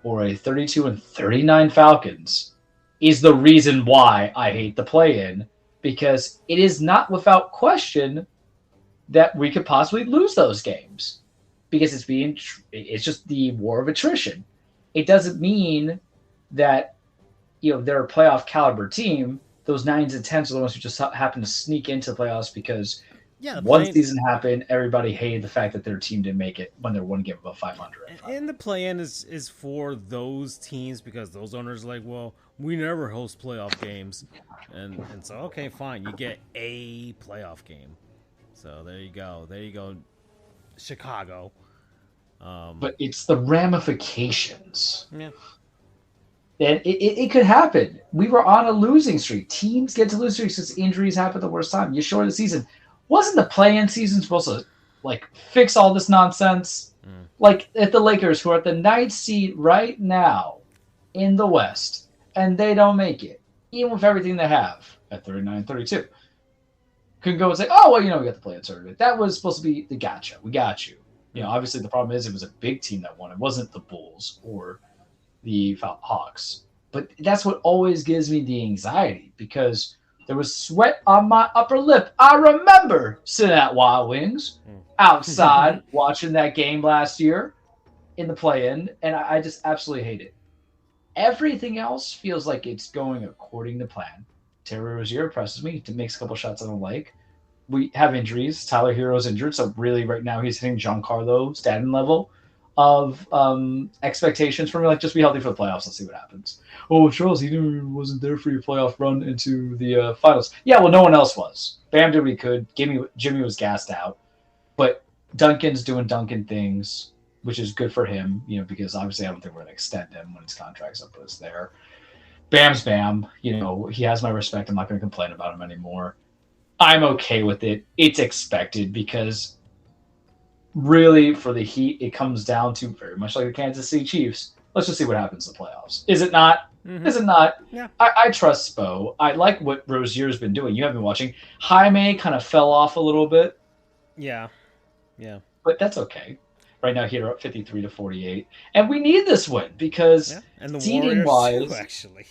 or a 32 and 39 Falcons, is the reason why I hate the play-in, because it is not without question that we could possibly lose those games, because it's just the war of attrition. It doesn't mean that they're a playoff caliber team. Those 9s and 10s are the ones who just happen to sneak into the playoffs because one season happened, everybody hated the fact that their team didn't make it when they're 1 game above 500. And the play-in is for those teams because those owners are like, well, we never host playoff games. And so, okay, fine. You get a playoff game. So there you go. There you go, Chicago. But it's the ramifications. Yeah. And it could happen. We were on a losing streak. Teams get to lose streaks because injuries happen at the worst time. You shorten the season. Wasn't the play-in season supposed to fix all this nonsense? Like at the Lakers, who are at the 9th seed right now in the West, and they don't make it, even with everything they have at 39-32. Could go and say, oh, well, we got the play-in tournament. That was supposed to be the gotcha. We got you. Obviously the problem is it was a big team that won. It wasn't the Bulls or the Hawks. But that's what always gives me the anxiety, because there was sweat on my upper lip. I remember sitting at Wild Wings outside watching that game last year in the play-in, and I just absolutely hate it. Everything else feels like it's going according to plan. Terry Rozier impresses me. He makes a couple shots on the lake. We have injuries. Tyler Hero's injured, so really right now he's hitting Giancarlo Stanton level of expectations for me. Just be healthy for the playoffs. Let's see what happens. Oh, Charles, he wasn't there for your playoff run into the finals. Yeah, well, no one else was. Bam did what he could. Jimmy was gassed out. But Duncan's doing Duncan things, which is good for him, because obviously I don't think we're going to extend him when his contract's up with us there. Bam's Bam. He has my respect. I'm not going to complain about him anymore. I'm okay with it. It's expected because really for the Heat, it comes down to very much like the Kansas City Chiefs. Let's just see what happens in the playoffs. Is it not? Mm-hmm. Is it not? Yeah. I trust Spo. I like what Rozier's been doing. You have been watching. Jaime kind of fell off a little bit. Yeah. Yeah. But that's okay. Right now, here up 53-48, and we need this win because and the seeding wise, too, actually,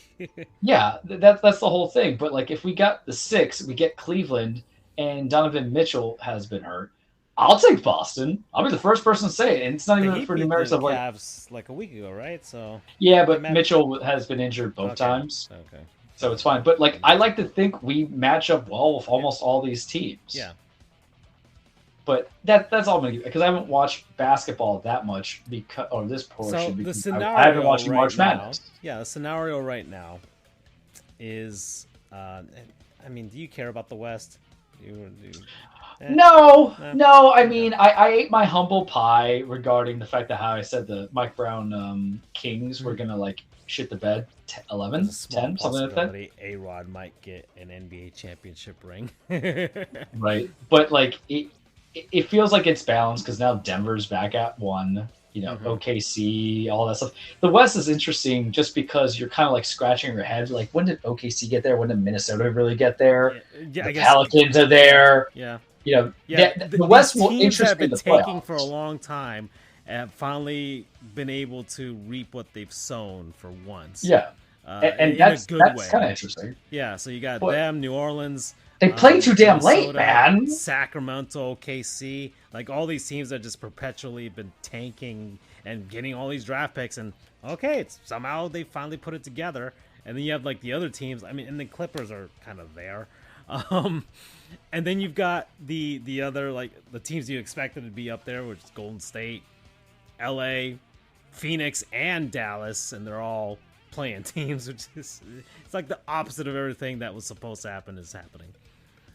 yeah, that's the whole thing. But if we got the 6, we get Cleveland, and Donovan Mitchell has been hurt. I'll take Boston. I'll be the first person to say it, and it's not even for numerics of like a week ago, right? So yeah, but Mitchell has been injured both times. Okay, so it's fine. But I like to think we match up well with almost all these teams. Yeah. But that's all I'm going to give, because I haven't watched basketball that much or this portion. So the scenario I haven't watched March Madness. Yeah, the scenario right now is, do you care about the West? No. I mean, I ate my humble pie regarding the fact that how I said the Mike Brown Kings were going to shit the bed 11, 10, something like that. A-Rod might get an NBA championship ring. Right. But it feels like it's balanced because now Denver's back at 1, OKC, all that stuff. The West is interesting just because you're kind of scratching your head. When did OKC get there? When did Minnesota really get there? Yeah, the Pelicans are there. Yeah. The West will interest me in the playoffs. Taking for a long time and have finally been able to reap what they've sown for once. Yeah. And that's kind of interesting. Yeah, so you got them, New Orleans. They play too damn late, Minnesota, man. Sacramento, KC, like all these teams that just perpetually been tanking and getting all these draft picks, and somehow they finally put it together. And then you have like the other teams. I mean, and the Clippers are kind of there. And then you've got the other, like the teams you expected to be up there, which is Golden State, LA, Phoenix, and Dallas, and they're all playing teams, which is it's like the opposite of everything that was supposed to happen is happening.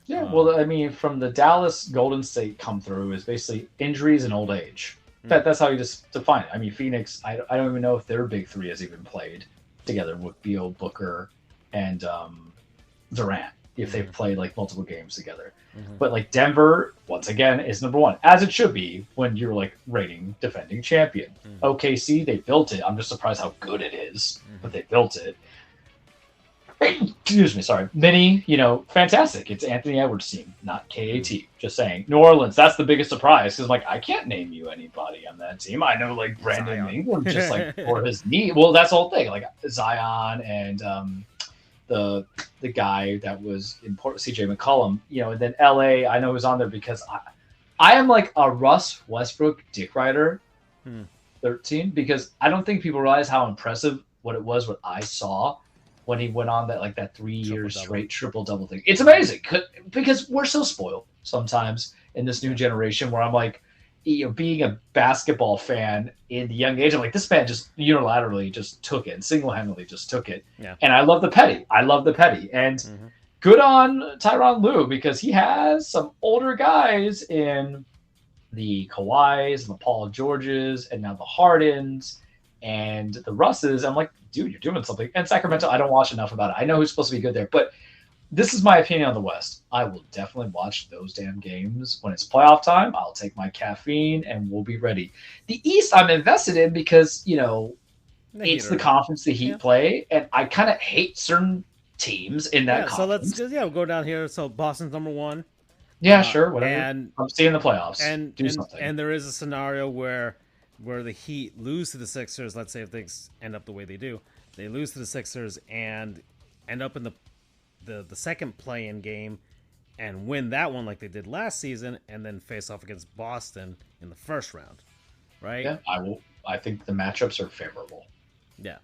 Yeah, well, I mean, from the Dallas Golden State come through is basically injuries and old age. That's how you just define it. I mean, Phoenix, I don't even know if their big three has even played together with Beal, Booker, and Durant, if they've played like multiple games together. But like Denver, once again, is number one, as it should be when you're like rating defending champion. OKC, they built it. I'm just surprised how good it is, but they built it. Excuse me, sorry. Mini, fantastic. It's Anthony Edwards' team, not KAT. Just saying. New Orleans, that's the biggest surprise because like I can't name you anybody on that team. I know like Brandon Ingram just like for his knee. Well, that's the whole thing. Like Zion and the guy that was in Porto, CJ McCollum, and then LA, I know who's on there because I am like a Russ Westbrook dick rider 13 because I don't think people realize how impressive what I saw when he went on that 3 years straight triple-double thing. It's amazing because we're so spoiled sometimes in this new generation where I'm like, being a basketball fan in the young age, I'm like, this man just unilaterally just took it and single-handedly just took it. Yeah. And I love the petty. And good on Tyronn Lue because he has some older guys in the Kawhis and the Paul Georges and now the Hardens and the Russes. I'm like, dude, you're doing something. And Sacramento, I don't watch enough about it. I know who's supposed to be good there, but this is my opinion on the West. I will definitely watch those damn games when it's playoff time. I'll take my caffeine and we'll be ready. The East, I'm invested in because it's the conference the Heat play, and I kind of hate certain teams in that conference. So we'll go down here. So Boston's number one. Yeah, sure, whatever. And I'm seeing the playoffs. And there is a scenario where the Heat lose to the Sixers. Let's say if things end up the way they do, they lose to the Sixers and end up in the second play-in game and win that one like they did last season, and then face off against Boston in the first round, right? Yeah, I think the matchups are favorable. Yeah,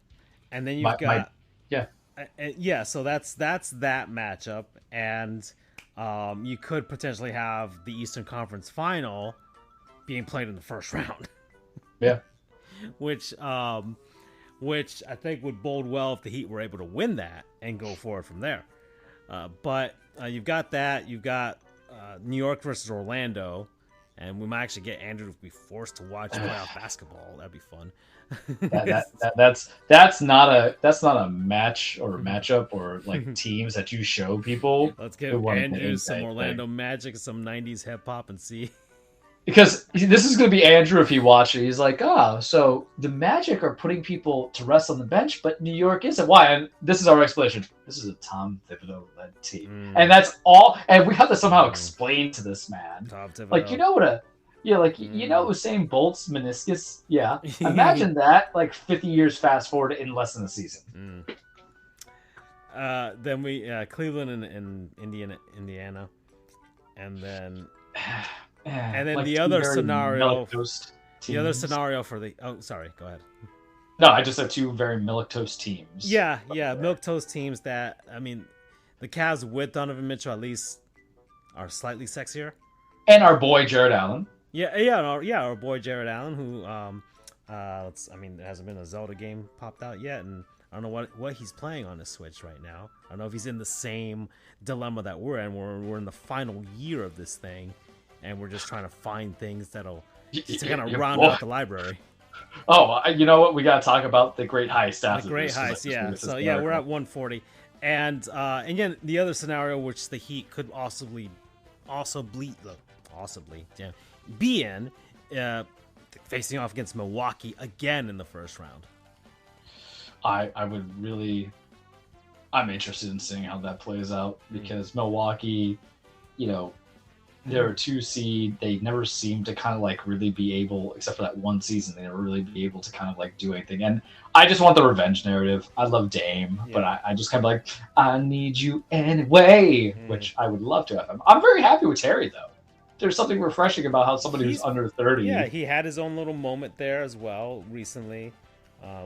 and then you've so that's that matchup, and you could potentially have the Eastern Conference Final being played in the first round. Yeah, which I think would bode well if the Heat were able to win that and go forward from there. But you've got that. You've got New York versus Orlando, and we might actually get Andrew to be forced to watch playoff basketball. That'd be fun. That's not a match or matchup or like teams that you show people. Let's give Andrew some Orlando Magic, some 90s hip hop, and see. Because this is going to be Andrew if he watches it. He's like, so the Magic are putting people to rest on the bench, but New York isn't. Why? And this is our explanation. This is a Tom Thibodeau-led team. And that's all. And we have to somehow explain to this man. Like, you know Usain Bolt's meniscus? Yeah. Imagine that, like 50 years fast forward in less than a season. Then we, Cleveland and Indiana. And then... And then like the other scenario for the sorry, go ahead. No, I just said two very milquetoast teams. Yeah, milquetoast teams that the Cavs with Donovan Mitchell at least are slightly sexier. And our boy Jared Allen. Our boy Jared Allen, who there hasn't been a Zelda game popped out yet, and I don't know what he's playing on the Switch right now. I don't know if he's in the same dilemma that we're in. We're in the final year of this thing. And we're just trying to find things that'll kind of round out the library. Oh, you know what? We got to talk about the great heist after the great heist, yeah. So, we're at 140. And again, the other scenario, which the Heat could be in, facing off against Milwaukee again in the first round. I'm interested in seeing how that plays out because Milwaukee, they're a 2 seed. They never seem to kind of like really be able, except for that one season, they never really be able to kind of like do anything. And I just want the revenge narrative. I love Dame, but I just kind of like, I need you anyway, which I would love to have. I'm very happy with Terry, though. There's something refreshing about how somebody who's under 30. Yeah, he had his own little moment there as well recently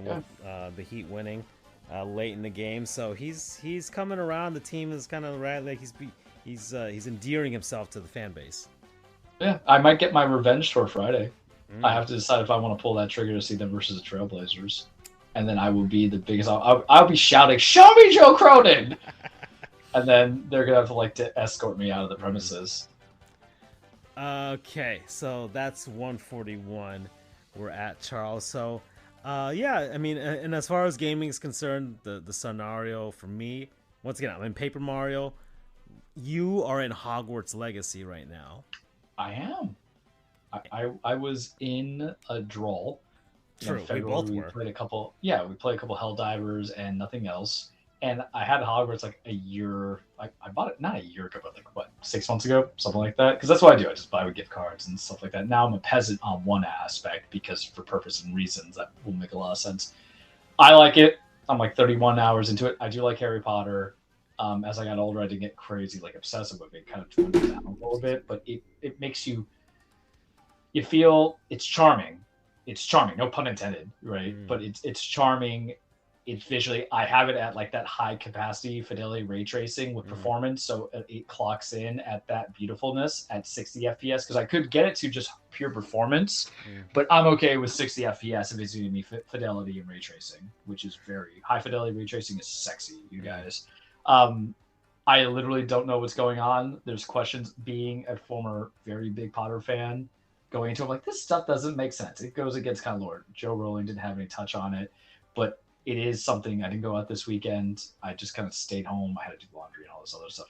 with the Heat winning late in the game. So he's coming around. The team is kind of right, like he's endearing himself to the fan base. Yeah, I might get my revenge tour Friday. I have to decide if I want to pull that trigger to see them versus the Trailblazers, and then I will be the biggest. I'll be shouting, "Show me Joe Cronin!" And then they're gonna have to like to escort me out of the premises. Okay, so that's 141. We're at Charles. So, yeah, I mean, and as far as gaming is concerned, the scenario for me, once again, I'm in Paper Mario. You are in Hogwarts Legacy right now. I am. I was in a draw. True, we both were. Played a couple. Yeah, we played a couple Helldivers and nothing else. And I had Hogwarts like a year. I bought it not a year ago, but like what, 6 months ago, something like that. Because that's what I do. I just buy with gift cards and stuff like that. Now I'm a peasant on one aspect because for purpose and reasons that will make a lot of sense. I like it. I'm like 31 hours into it. I do like Harry Potter. As I got older, I did get crazy, like obsessive with it, kind of toned it down a little bit. But it makes you feel it's charming. It's charming, no pun intended, right? But it's charming. It's visually, I have it at like that high capacity fidelity ray tracing with performance, so it clocks in at that beautifulness at 60 FPS because I could get it to just pure performance, but I'm okay with 60 FPS if it's giving me fidelity and ray tracing, which is very high fidelity ray tracing is sexy, you guys. I literally don't know what's going on. There's questions. Being a former very big Potter fan, going into it, like this stuff doesn't make sense. It goes against kind of lore. Joe Rowling didn't have any touch on it, but it is something. I didn't go out this weekend. I just kind of stayed home. I had to do laundry and all this other stuff.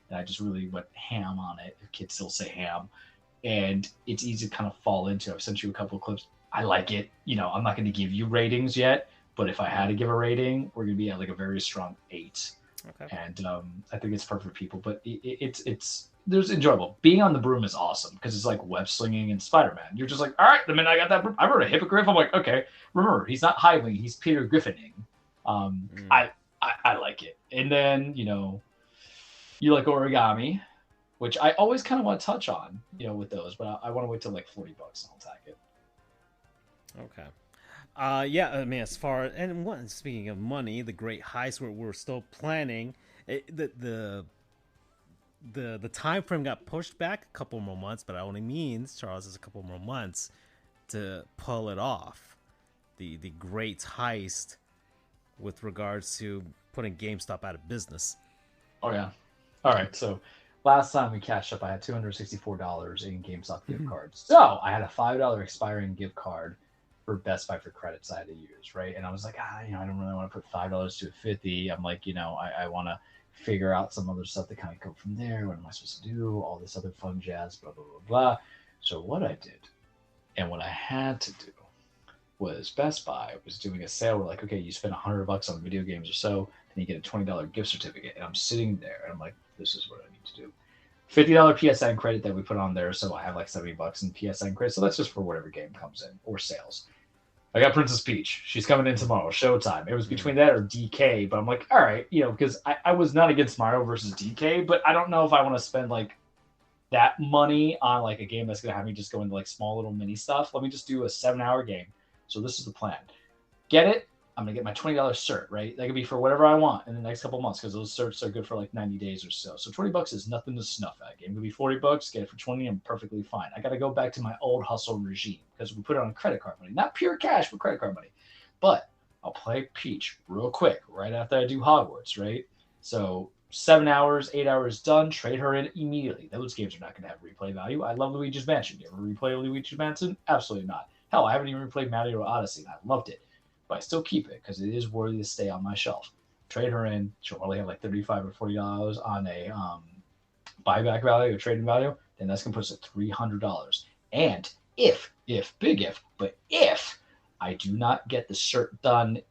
And I just really went ham on it. If kids still say ham. And it's easy to kind of fall into. I've sent you a couple of clips. I like it. You know, I'm not going to give you ratings yet, but if I had to give a rating, we're going to be at like a very strong 8. Okay. And I think it's perfect for people. But it's there's enjoyable. Being on the broom is awesome because it's like web slinging and Spider-Man. You're just like, all right, the minute I got that broom, I wrote a hippogriff. I'm like, okay. Remember, he's not Hiving, he's Peter Griffining. I like it. And then, you know, you like origami, which I always kind of want to touch on, you know, with those, but I want to wait till like $40 and I'll tag it. Okay. Yeah, I mean, as far and one speaking of money, the Great Heist, we're still planning. The time frame got pushed back a couple more months, but it only means Charles has a couple more months to pull it off. The Great Heist with regards to putting GameStop out of business. Oh yeah. All right. So last time we catched up, I had $264 in GameStop gift cards. So I had a $5 expiring gift card for Best Buy for credits I had to use, right? And I was like, you know, I don't really want to put $5 to a $50. I'm like, you know, I want to figure out some other stuff to kind of go from there. What am I supposed to do? All this other fun jazz, blah, blah, blah, blah. So what I did and what I had to do was Best Buy was doing a sale where like, okay, you spend $100 on video games or so, then you get a $20 gift certificate. And I'm sitting there and I'm like, this is what I need to do. $50 PSN credit that we put on there. So I have like $70 in PSN credit. So that's just for whatever game comes in or sales. I got Princess Peach. She's coming in tomorrow. Showtime. It was between that or DK, but I'm like, all right, you know, because I was not against Mario versus DK, but I don't know if I want to spend like that money on like a game that's going to have me just go into like small little mini stuff. Let me just do a 7-hour game. So this is the plan. Get it. I'm going to get my $20 cert, right? That could be for whatever I want in the next couple months because those certs are good for like 90 days or so. So $20 is nothing to snuff at. Game could be $40. Get it for 20. I'm perfectly fine. I got to go back to my old hustle regime because we put it on credit card money. Not pure cash, but credit card money. But I'll play Peach real quick right after I do Hogwarts, right? So 7 hours, 8 hours done. Trade her in immediately. Those games are not going to have replay value. I love Luigi's Mansion. You ever replay Luigi's Mansion? Absolutely not. Hell, I haven't even replayed Mario Odyssey. I loved it. But I still keep it because it is worthy to stay on my shelf. Trade her in. She'll probably have like $35 or $40 on a buyback value or trading value. Then that's going to put us at $300. And if I do not get the cert done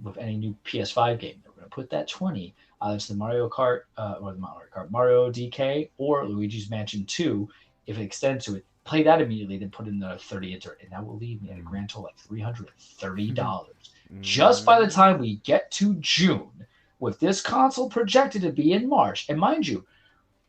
with any new PS5 game, they're going to put that 20 either to the Mario Kart, or the Mario Kart, Mario DK, or Luigi's Mansion 2. If it extends to it, play that immediately, then put in the 30 into it, and that will leave me at a grand total like $330. Just by the time we get to June, with this console projected to be in March, and mind you,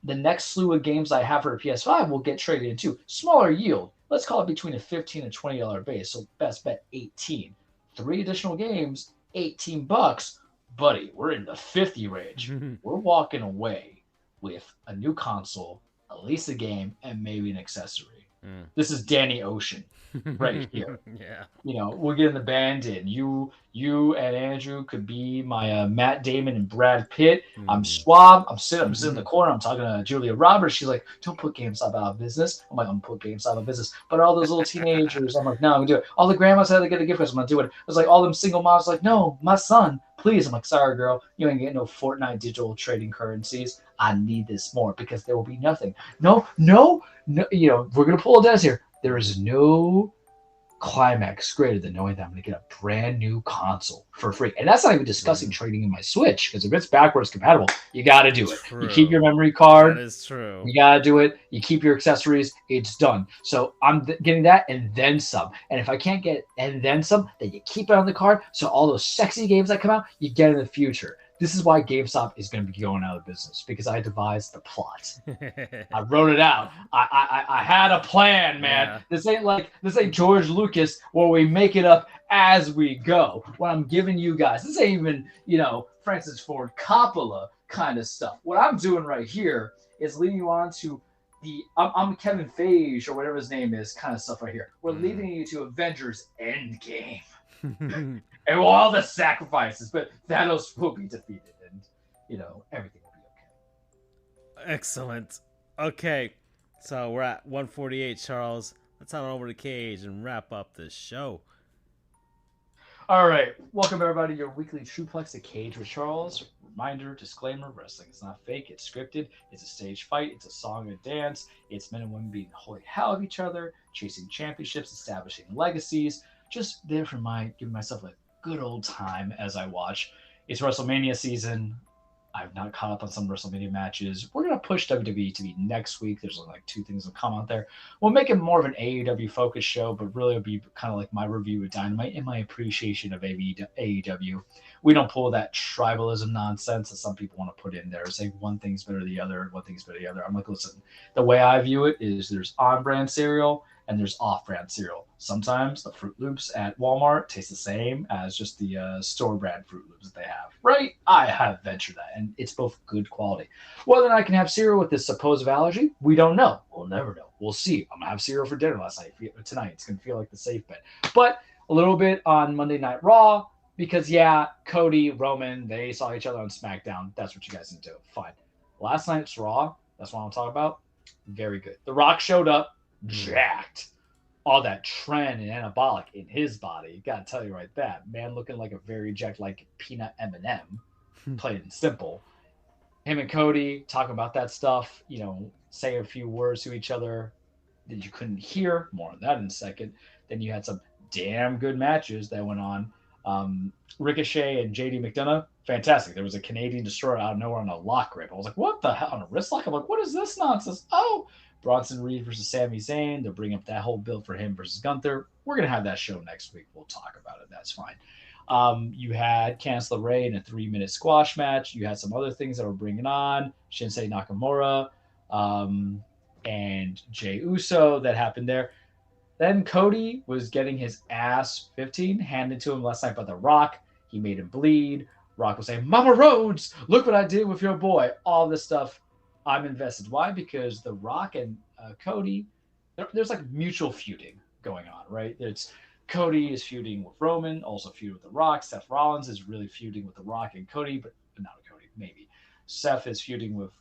the next slew of games I have for a PS5 will get traded into smaller yield. Let's call it between a $15 and $20 base. So best bet 18. 3 additional games, $18. Buddy, we're in the 50 range. We're walking away with a new console, at least a game, and maybe an accessory. This is Danny Ocean right here. Yeah. We're getting the band in. You and Andrew could be my Matt Damon and Brad Pitt. I'm Schwab. I'm sitting in the corner. I'm talking to Julia Roberts. She's like, don't put GameStop out of business. I'm like, I'm going to put GameStop out of business. But all those little teenagers, I'm like, no, I'm going to do it. All the grandmas had to get a gift card. I'm going to do it. It was like all them single moms like, no, my son, please. I'm like, sorry, girl. You ain't getting no Fortnite digital trading currencies. I need this more because there will be nothing. No. We're going to pull a desk here. There is no climax greater than knowing that I'm going to get a brand new console for free. And that's not even discussing trading in my Switch, because if it's backwards compatible, you got to do it. True. You keep your memory card. That is true. You got to do it. You keep your accessories. It's done. So I'm getting that and then some. And if I can't get and then some, then you keep it on the card. So all those sexy games that come out, you get in the future. This is why GameStop is going to be going out of business, because I devised the plot. I wrote it out. I had a plan, man. Yeah. This ain't George Lucas where we make it up as we go. What I'm giving you guys, this ain't even, Francis Ford Coppola kind of stuff. What I'm doing right here is leading you on to I'm Kevin Feige or whatever his name is kind of stuff right here. We're leading you to Avengers Endgame. And all the sacrifices, but Thanos will be defeated, and everything will be okay. Excellent. Okay, so we're at 148, Charles. Let's head on over to Cage and wrap up this show. All right, welcome everybody to your weekly Truplex at Cage with Charles. Reminder, disclaimer: wrestling is not fake. It's scripted. It's a stage fight. It's a song and dance. It's men and women being holy hell of each other, chasing championships, establishing legacies. Just there for giving myself a good old time as I watch. It's WrestleMania season. I've not caught up on some WrestleMania matches. We're going to push WWE to be next week. There's only like 2 things that come out there. We'll make it more of an AEW focused show, but really it'll be kind of like my review of Dynamite and my appreciation of AEW. We don't pull that tribalism nonsense that some people want to put in there, say one thing's better than the other, one thing's better than the other. I'm like, listen, the way I view it is there's on-brand cereal and there's off-brand cereal. Sometimes the Fruit Loops at Walmart taste the same as just the store-brand Fruit Loops that they have, right? I have ventured that, and it's both good quality. Whether or not I can have cereal with this supposed allergy, we don't know. We'll never know. We'll see. I'm going to have cereal for dinner tonight. It's going to feel like the safe bet. But a little bit on Monday Night Raw, because, Cody, Roman, they saw each other on SmackDown. That's what you guys need to do. Fine. Last night's Raw, that's what I'm talking about. Very good. The Rock showed up. Jacked. All that tren and anabolic in his body. Gotta tell you right that. Man looking like a very jacked, like peanut M&M. Plain and simple. Him and Cody talking about that stuff, say a few words to each other that you couldn't hear. More on that in a second. Then you had some damn good matches that went on. Ricochet and JD McDonough, fantastic. There was a Canadian destroyer out of nowhere on a lock grip. I was like, what the hell? On a wrist lock? I'm like, what is this nonsense? Oh, Bronson Reed versus Sami Zayn. They'll bring up that whole build for him versus Gunther. We're going to have that show next week. We'll talk about it. That's fine. You had Candice LeRae in a 3-minute squash match. You had some other things that were bringing on. Shinsei Nakamura and Jey Uso that happened there. Then Cody was getting his ass 15 handed to him last night by The Rock. He made him bleed. Rock was saying, Mama Rhodes, look what I did with your boy. All this stuff. I'm invested. Why? Because The Rock and Cody, there's like mutual feuding going on, right? It's Cody is feuding with Roman, also feuding with The Rock. Seth Rollins is really feuding with The Rock and Cody, but not Cody, maybe. Seth is feuding with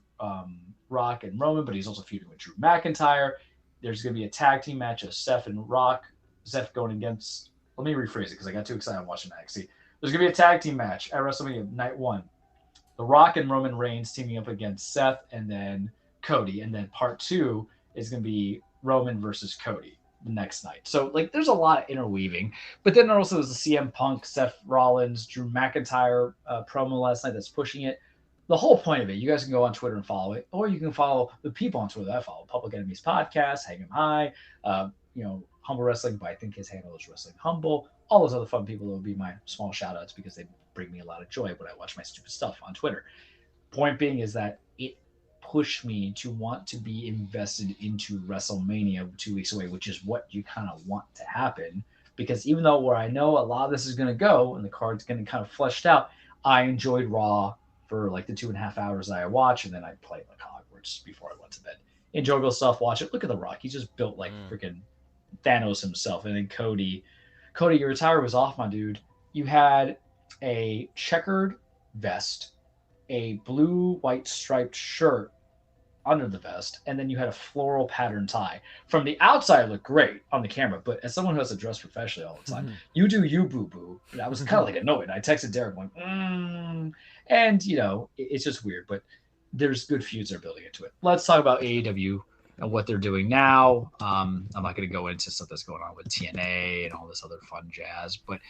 Rock and Roman, but he's also feuding with Drew McIntyre. There's going to be a tag team match of Seth and Rock. Seth going against, let me rephrase it because I got too excited watching NXT. There's going to be a tag team match at WrestleMania Night 1. The Rock and Roman Reigns teaming up against Seth and then Cody. And then part 2 is going to be Roman versus Cody the next night. So, there's a lot of interweaving. But then also there's the CM Punk, Seth Rollins, Drew McIntyre promo last night that's pushing it. the whole point of it, you guys can go on Twitter and follow it, or you can follow the people on Twitter that I follow. Public Enemies Podcast, Hang 'em High, Humble Wrestling, but I think his handle is Wrestling Humble. All those other fun people that would be my small shout outs because they bring me a lot of joy when I watch my stupid stuff on Twitter. Point being is that it pushed me to want to be invested into WrestleMania 2 weeks away, which is what you kind of want to happen. Because even though where I know a lot of this is going to go and the card's going to kind of fleshed out, I enjoyed Raw for like the 2.5 hours that I watched, and then I played like Hogwarts before I went to bed. Enjoyable stuff. Watch it. Look at The Rock. He just built like freaking Thanos himself. And then Cody, your attire was off, my dude. You had a checkered vest, a blue-white striped shirt under the vest, and then you had a floral pattern tie. From the outside, it looked great on the camera, but as someone who has to dress professionally all the time, you do you, boo-boo. And I was kind of like annoyed. I texted Derek, like, and, it's just weird, but there's good feuds they're building into it. Let's talk about AEW and what they're doing now. I'm not going to go into stuff that's going on with TNA and all this other fun jazz, but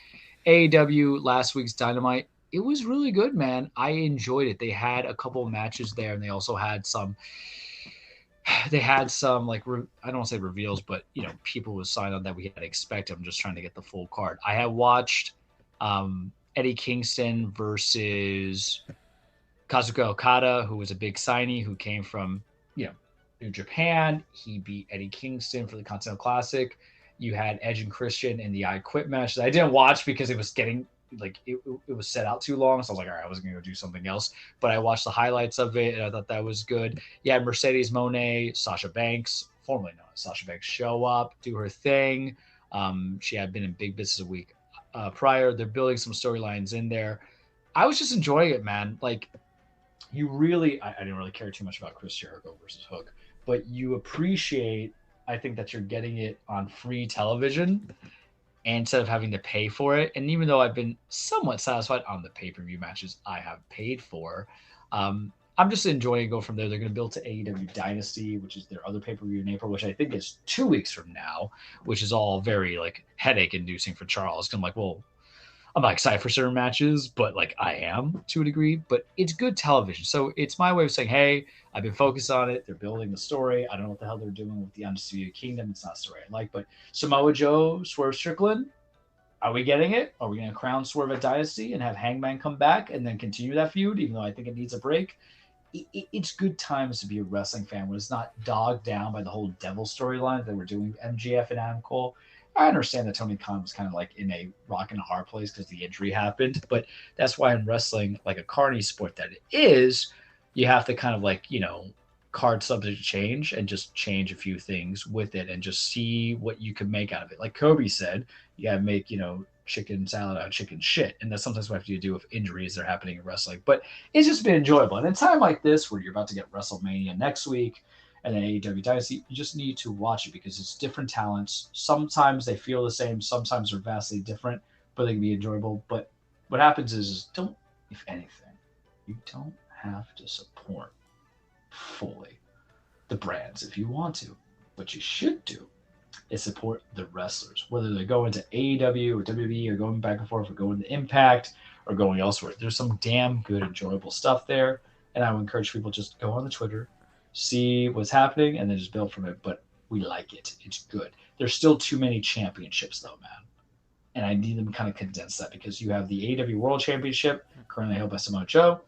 AEW, last week's Dynamite, it was really good, man. I enjoyed it. They had a couple of matches there, and they also had some like, I don't want to say reveals, but, people who signed on that we had to expect. I'm just trying to get the full card. I have watched Eddie Kingston versus Kazuchika Okada, who was a big signee who came from, New Japan. He beat Eddie Kingston for the Continental Classic. You had Edge and Christian in the I Quit match that I didn't watch because it was getting it was set out too long. So I was like, all right, I was going to go do something else. But I watched the highlights of it, and I thought that was good. Yeah, Mercedes Moné, Sasha Banks, formerly known as Sasha Banks, show up, do her thing. She had been in Big Business a week prior. They're building some storylines in there. I was just enjoying it, man. Like, you really, I didn't really care too much about Chris Jericho versus Hook, but you appreciate, I think, that you're getting it on free television instead of having to pay for it. And even though I've been somewhat satisfied on the pay-per-view matches I have paid for, I'm just enjoying go from there. They're going to build to AEW Dynasty, which is their other pay-per-view in April, which I think is 2 weeks from now, which is all very like headache-inducing for Charles. 'Cause I'm like, well, I'm not excited for certain matches, but like I am to a degree. But it's good television, so it's my way of saying, hey, I've been focused on it. They're building the story. I don't know what the hell they're doing with the Undisputed Kingdom. It's not a story I like. But Samoa Joe, Swerve Strickland, are we getting it? Are we going to crown Swerve at Dynasty and have Hangman come back and then continue that feud, even though I think it needs a break? It's good times to be a wrestling fan when it's not dogged down by the whole devil storyline that we're doing with MJF and Adam Cole. I understand that Tony Khan was kind of like in a rock and a hard place because the injury happened, but that's why in wrestling, like a carny sport that it is, you have to kind of like, card subject change and just change a few things with it and just see what you can make out of it. Like Kobe said, you got to make, chicken salad out of chicken shit. And that's sometimes what I have to do with injuries that are happening in wrestling. But it's just been enjoyable. And in a time like this where you're about to get WrestleMania next week, and then AEW Dynasty, you just need to watch it because it's different talents. Sometimes they feel the same, sometimes they're vastly different, but they can be enjoyable. But what happens is if anything, you don't have to support fully the brands if you want to. What you should do is support the wrestlers, whether they're going to AEW or WWE or going back and forth or going to Impact or going elsewhere. There's some damn good, enjoyable stuff there. And I would encourage people just go on the Twitter, see what's happening, and then just build from it. But we like it. It's good. There's still too many championships, though, man. And I need them to kind of condense that because you have the AEW World Championship, currently held by Samoa Joe,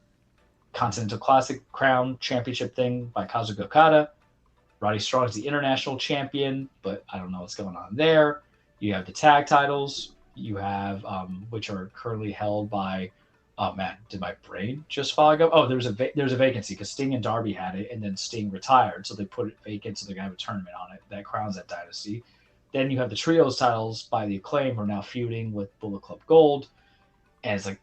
Continental Classic Crown Championship thing by Kazuchika Okada. Roddy Strong is the international champion, but I don't know what's going on there. You have the tag titles. You have, which are currently held by, oh man, did my brain just fog up? Oh, there's a vacancy because Sting and Darby had it, and then Sting retired, so they put it vacant, so they're gonna have a tournament on it that crowns that dynasty. Then you have the trios titles by the Acclaim, who are now feuding with Bullet Club Gold, and it's like,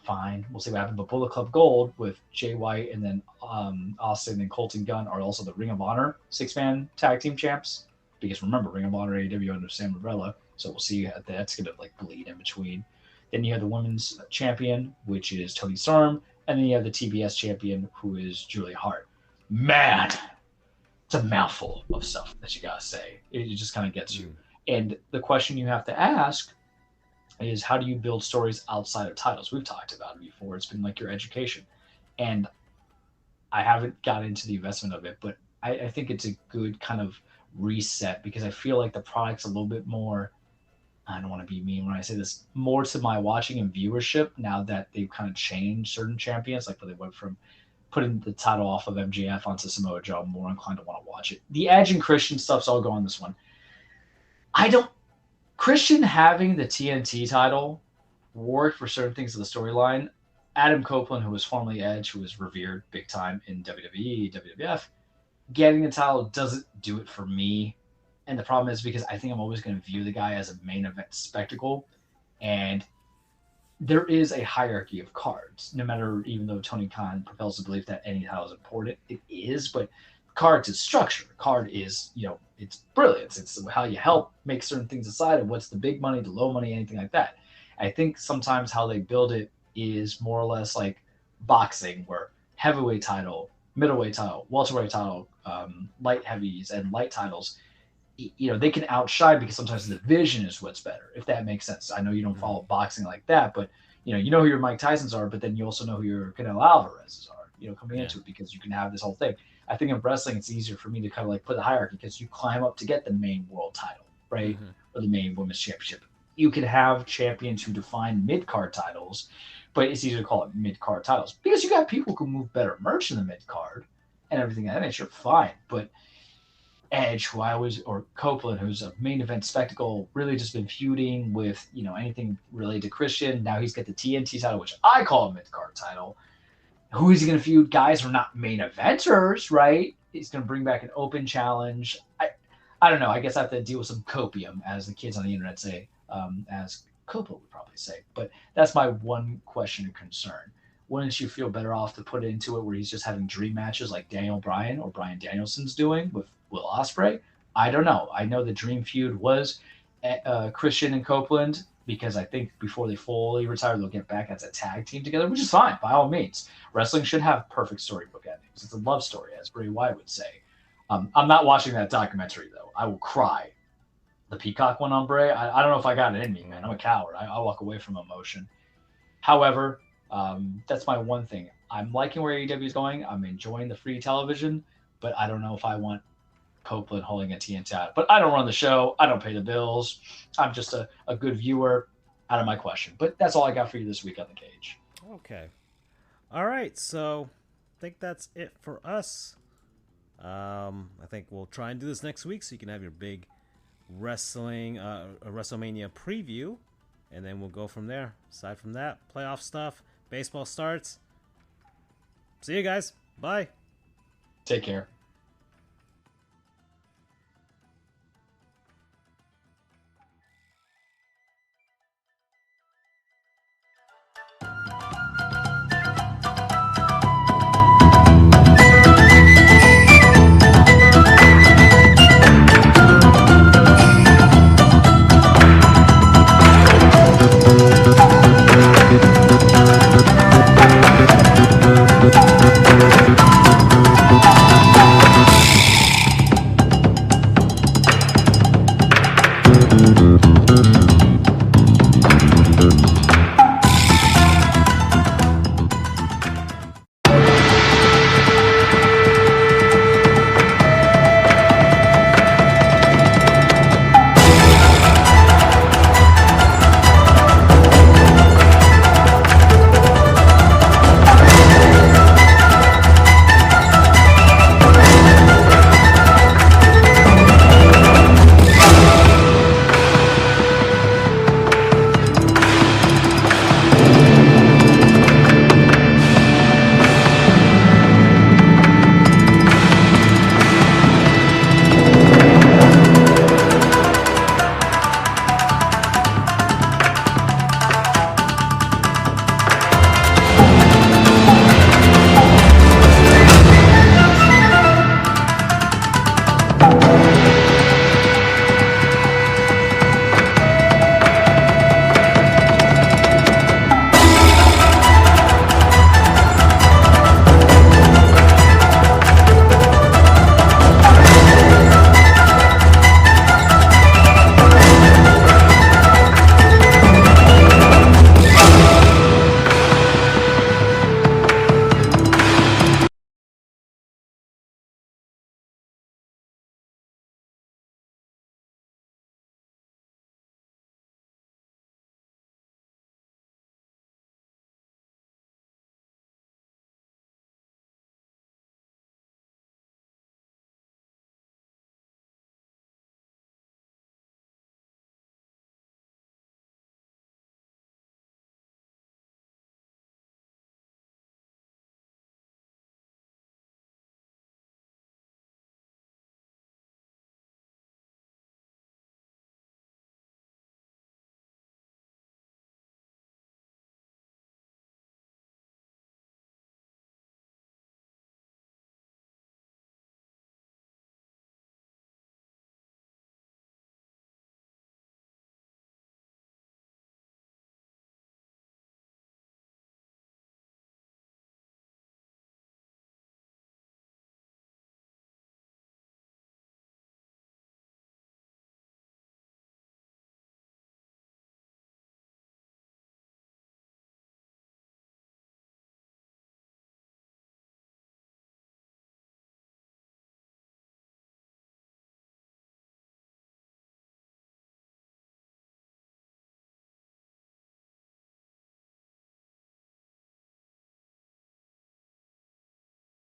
fine, we'll see what happens. But Bullet Club Gold with Jay White and then Austin and Colton Gunn are also the Ring of Honor 6-man tag team champs, because remember, Ring of Honor AEW under Sam Umbrella, so we'll see how that's gonna like bleed in between. Then you have the women's champion, which is Toni Storm. And then you have the TBS champion, who is Julia Hart. Man, it's a mouthful of stuff that you got to say. It just kind of gets you. And the question you have to ask is, how do you build stories outside of titles? We've talked about it before. It's been like your education. and I haven't got into the investment of it, but I think it's a good kind of reset because I feel like the product's a little bit more. I don't want to be mean when I say this, more to my watching and viewership now that they've kind of changed certain champions, like when they went from putting the title off of MJF onto Samoa Joe. I'm more inclined to want to watch it. The Edge and Christian stuff, so I'll go on this one. I don't. Christian having the TNT title worked for certain things of the storyline. Adam Copeland, who was formerly Edge, who was revered big time in WWE, WWF, getting the title doesn't do it for me. And the problem is because I think I'm always going to view the guy as a main event spectacle. And there is a hierarchy of cards, no matter, even though Tony Khan propels the belief that any title is important, it is, but cards is structure. Card is, it's brilliance. It's how you help make certain things aside and what's the big money, the low money, anything like that. I think sometimes how they build it is more or less like boxing, where heavyweight title, middleweight title, welterweight title, light heavies, and light titles, they can outshine because sometimes the division is what's better, if that makes sense. I know you don't follow boxing like that, but you know who your Mike Tysons are, but then you also know who your Canelo Alvarez's are, coming into it, because you can have this whole thing. I think in wrestling, it's easier for me to kind of like put the hierarchy because you climb up to get the main world title, right? Or the main women's championship. You can have champions who define mid-card titles, but it's easier to call it mid-card titles because you got people who move better merch in the mid-card and everything of that nature, fine. But Edge, or Copeland, who's a main event spectacle, really just been feuding with, anything related to Christian. Now he's got the TNT title, which I call a mid-card title. Who is he going to feud? Guys who are not main eventers, right? He's going to bring back an open challenge. I don't know. I guess I have to deal with some copium, as the kids on the internet say, as Copeland would probably say. But that's my one question and concern. Wouldn't you feel better off to put it into it where he's just having dream matches like Daniel Bryan or Bryan Danielson's doing with Will Ospreay? I don't know. I know the dream feud was Christian and Copeland, because I think before they fully retire, they'll get back as a tag team together, which is fine, by all means. Wrestling should have perfect storybook endings. It's a love story, as Bray Wyatt would say. I'm not watching that documentary, though. I will cry. The Peacock one on Bray, I don't know if I got it in me, man. I'm a coward. I walk away from emotion. However, that's my one thing. I'm liking where AEW is going. I'm enjoying the free television, but I don't know if I want Copeland holding a TNT title. But I don't run the show. I don't pay the bills. I'm just a good viewer. Out of my question. But that's all I got for you this week on The Cage. Okay. All right. So I think that's it for us. I think we'll try and do this next week so you can have your big wrestling, WrestleMania preview. And then we'll go from there. Aside from that, playoff stuff, baseball starts. See you guys. Bye. Take care.